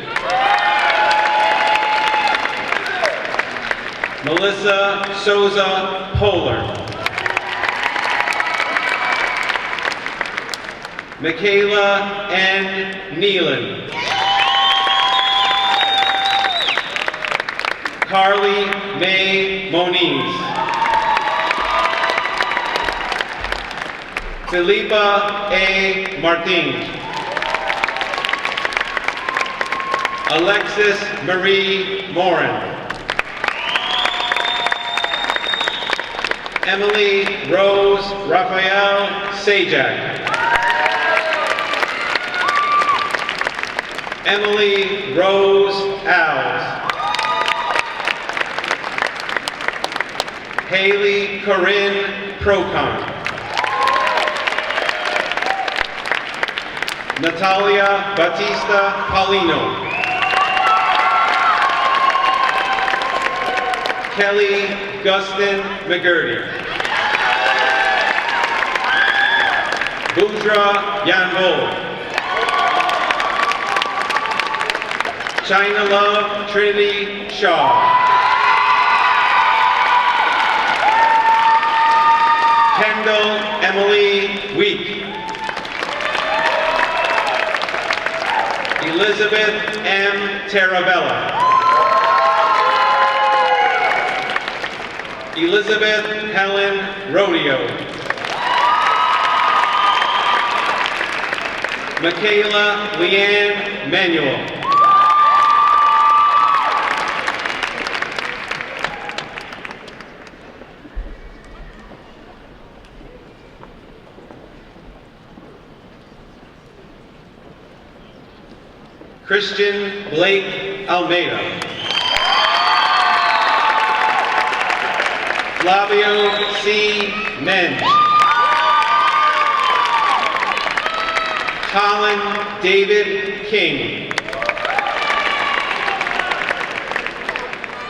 Melissa Souza Polar. Michaela N. Nealon. Carly May Moniz. Felipa A. Martins. Alexis Marie Morin. Emily Rose Raphael Sajak. Emily Rose Alves. Haley Corinne Procon. Natalia Batista Paulino. Kelly Gustin McGurdy. Boudra Yanvol. China Love Trinity Shaw. Kendall Emily Week. Elizabeth M. Taravella. Elizabeth Helen Rodeo. Michaela Leanne Manuel. Christian Blake Almeida. Flavio C. Mensch. Colin David King.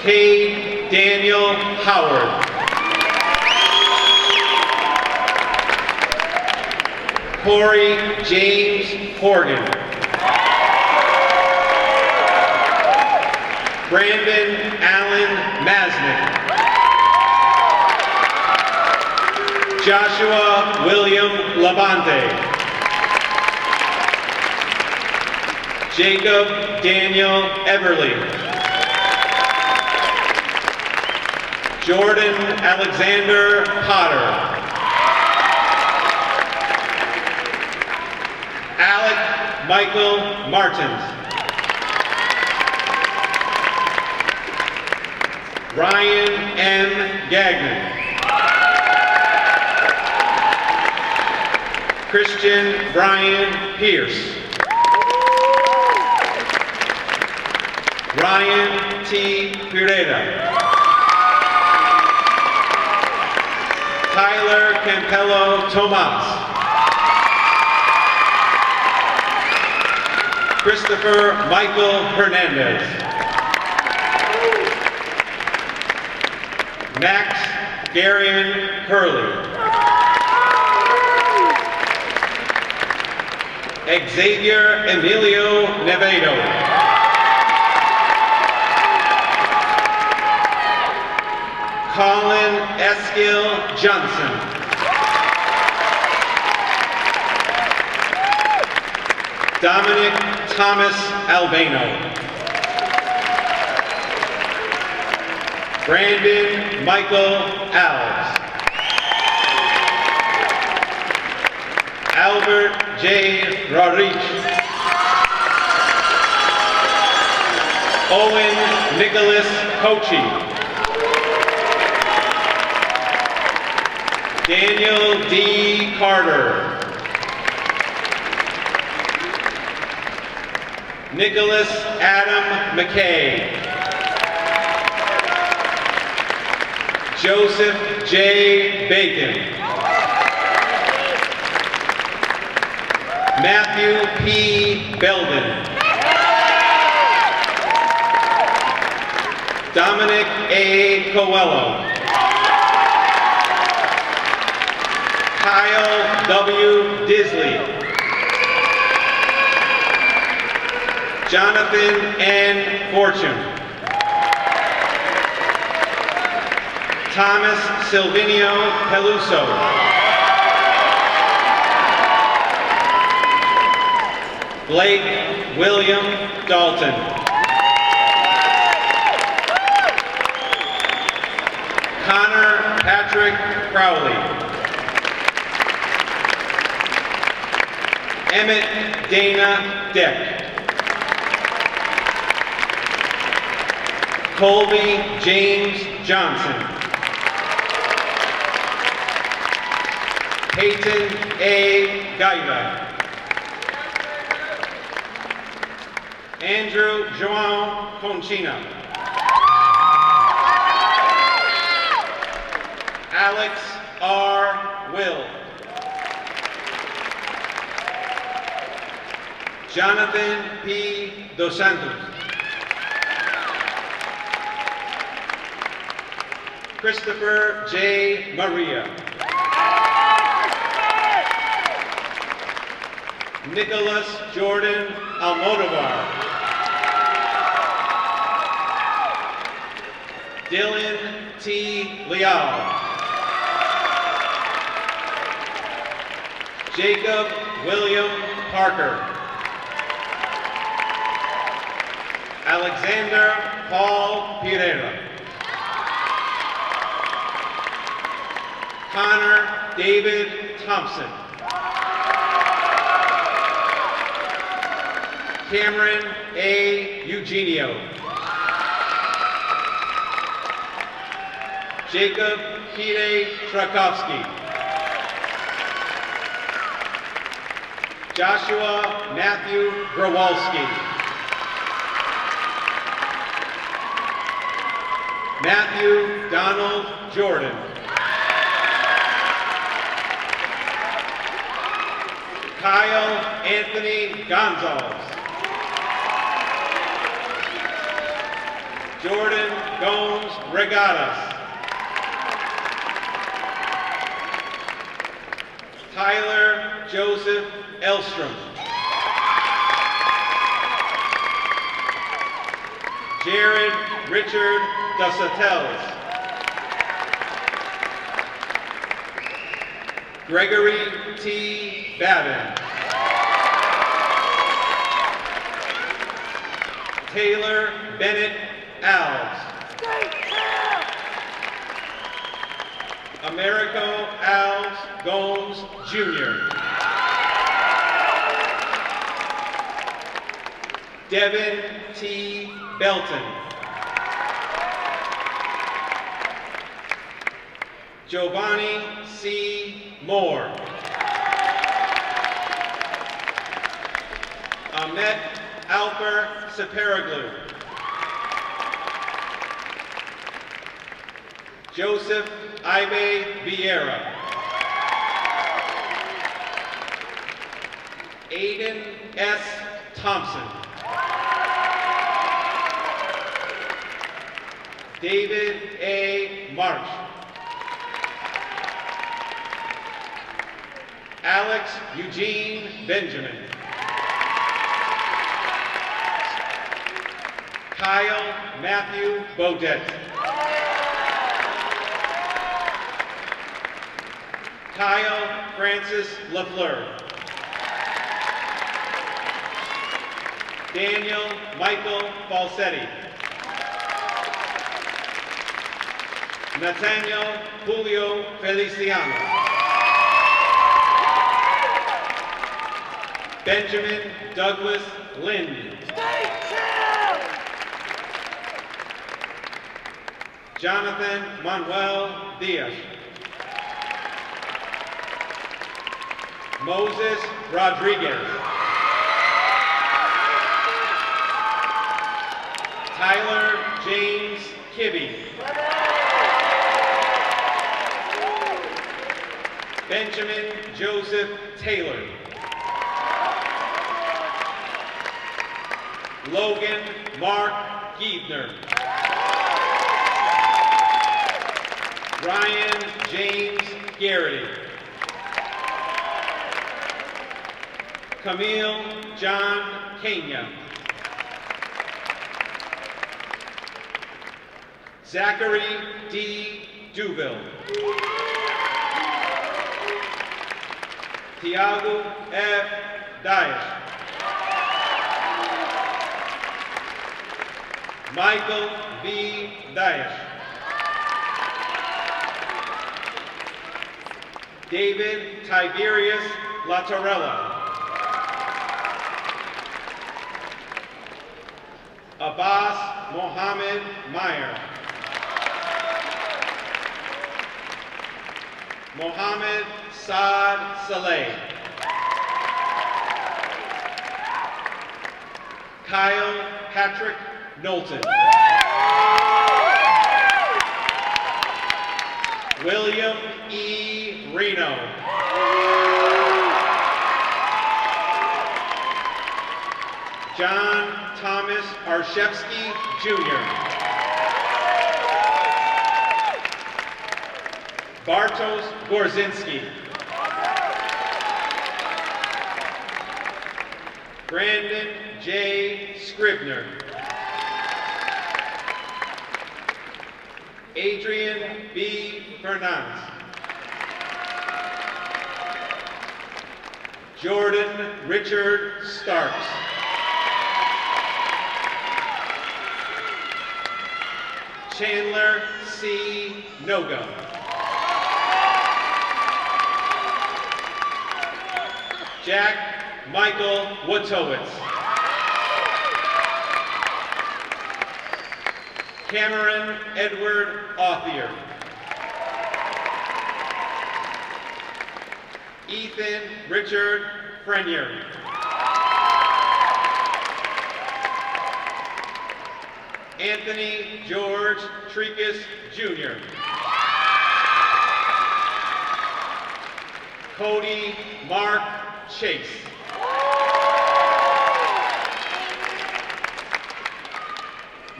Cade Daniel Howard. Corey James Horgan. Brandon Allen Masnick. Joshua William Labonte. Jacob Daniel Everly. Jordan Alexander Potter. Alec Michael Martins. Ryan M. Gagnon. Christian Brian Pierce. Ryan T. Pireda. Tyler Campello Tomas. Christopher Michael Hernandez. Max Garion Hurley. Xavier Emilio Nevedo. Colin Eskil Johnson. Dominic Thomas Albano. Brandon Michael Alves. Albert J. Rodriguez. Owen Nicholas Kochi. Daniel D. Carter. Nicholas Adam McKay. Joseph J. Bacon. Matthew P. Belden. Dominic A. Coelho. Kyle W. Disley. Jonathan N. Fortune. Thomas Silvinio Peluso. Blake William Dalton. Connor Patrick Crowley. Emmett Dana Dick. Colby James Johnson. Peyton A. Gaiva. Andrew João Conchina. Alex R. Will. Jonathan P. Dos Santos. Christopher J. Maria. Nicholas Jordan Almodovar. Dylan T. Leal. Jacob William Parker. Alexander Paul Pereira. Connor David Thompson. Cameron A. Eugenio. Jacob Pire Trakowski. Joshua Matthew Growalski. Matthew Donald Jordan. Kyle Anthony Gonzalez. Jordan Gomes Regatas. Tyler Joseph Elstrom. Jared Richard Dusatels. Gregory T. Babin. Taylor Bennett Alves. Americo Alves Gomes Jr. Devin T. Belton. Giovanni C. Moore. Ahmet Alper Separaglu. Joseph Ibe Vieira. Aiden S. Thompson. David A. March. Alex Eugene Benjamin. Kyle Matthew Baudet. Kyle Francis LaFleur. Daniel Michael Falsetti. Nathaniel Julio Feliciano. Benjamin Douglas Lind. Jonathan Manuel Diaz. Moses Rodriguez. Tyler James Kibbe. Benjamin Joseph Taylor. Logan Mark Giebner. Ryan James Garrity. Camille John Kenya. Zachary D. Duville. Tiago F. Dias. Michael B. Dias. David Tiberius Latorella. Abbas Mohammed Meyer. Mohammed Saad Saleh. Kyle Patrick Knowlton. William E. Reno. John Thomas Arshevsky, Jr. Bartosz Gorzinski. Brandon J. Scribner. Adrian B. Fernandez. Jordan Richard Starks. Chandler C. Noga. Jack Michael Wotowitz. Cameron Edward Authier. Ethan Richard Frenier. Anthony George Trekus, Jr. Cody Mark Chase.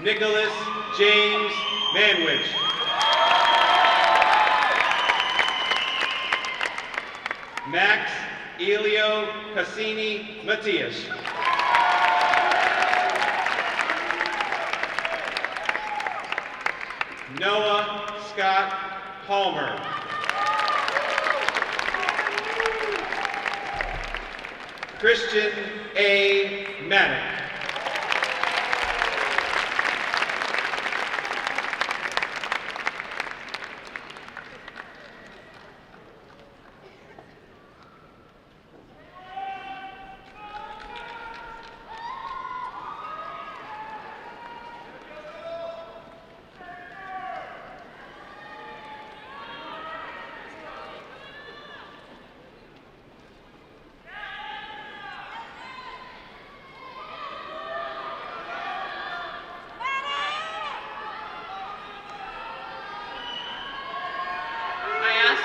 Nicholas James Manwich. Max Elio Cassini Matias. Noah Scott Palmer. Christian A. Maddock.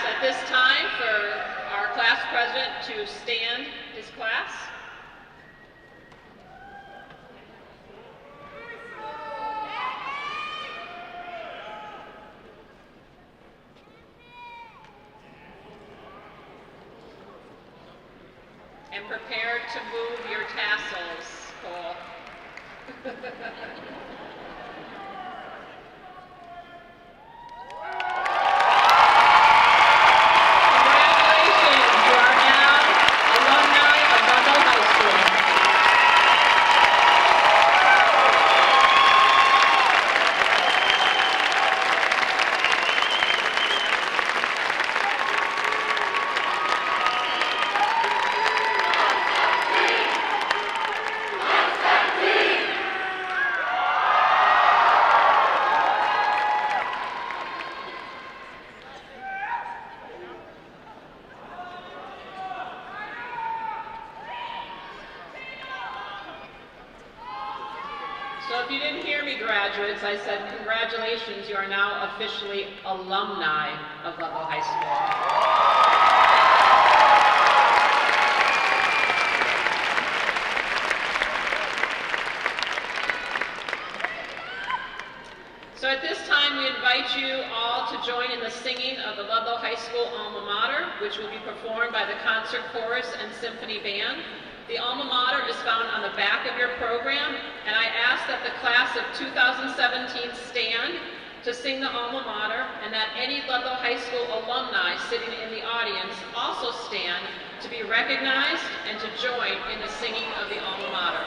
At this time for our class president to stand his class. And prepare to move your tassels, Cole. So if you didn't hear me, graduates, I said congratulations, you are now officially alumni of Ludlow High School. So at this time, we invite you all to join in the singing of the Ludlow High School alma mater, which will be performed by the concert chorus and symphony band. The alma mater is found on the back of your program, and I ask that the class of 2017 stand to sing the alma mater, and that any Ludlow High School alumni sitting in the audience also stand to be recognized and to join in the singing of the alma mater.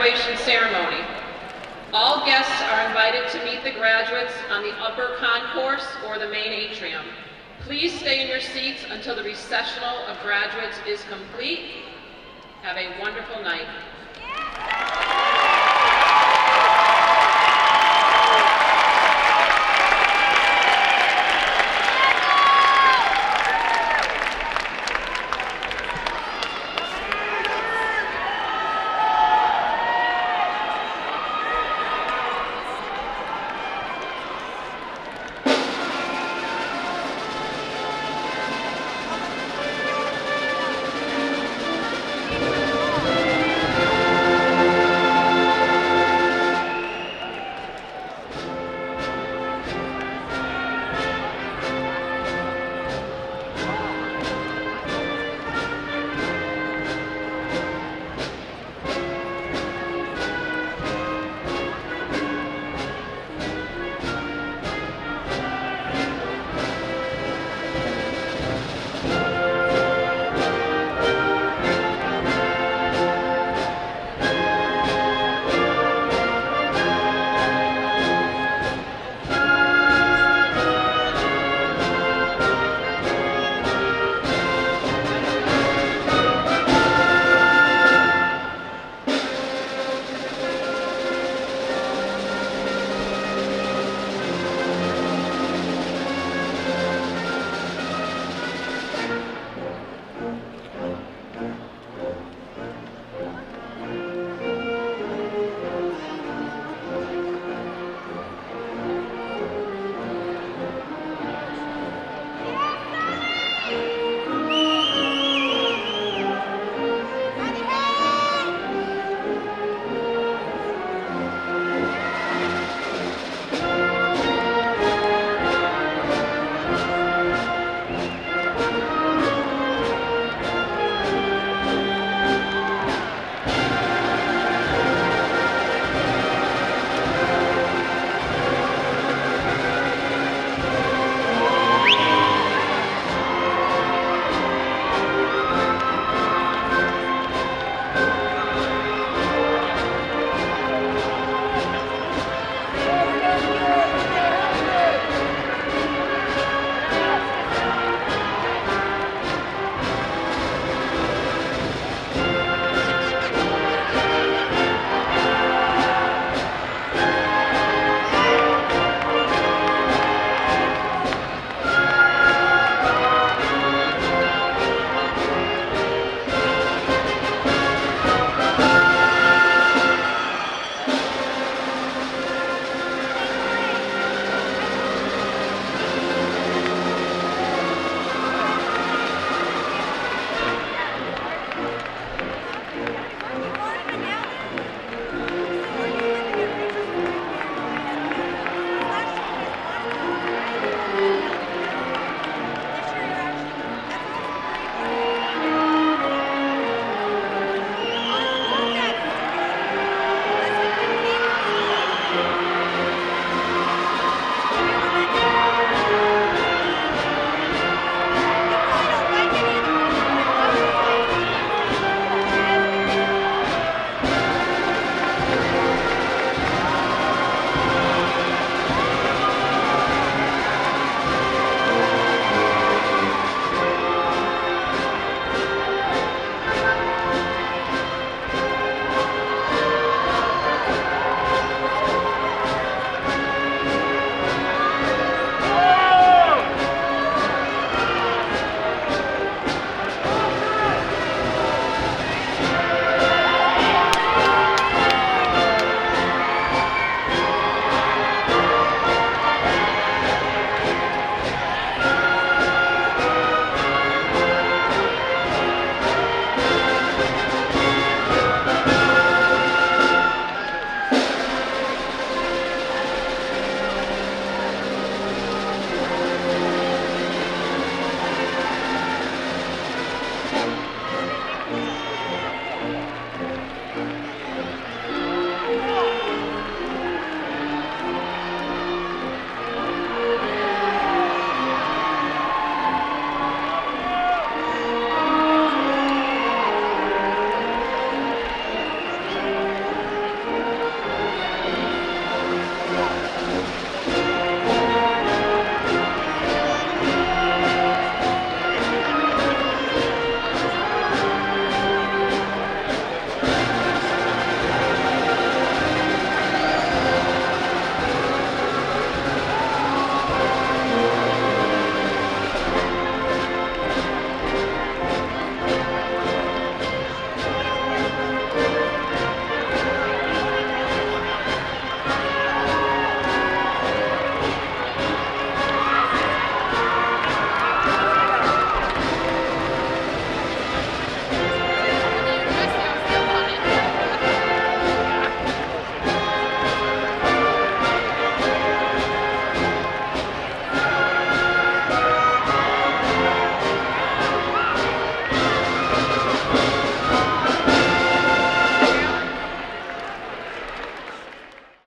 graduation ceremony. All guests are invited to meet the graduates on the upper concourse or the main atrium. Please stay in your seats until the recessional of graduates is complete. Have a wonderful night.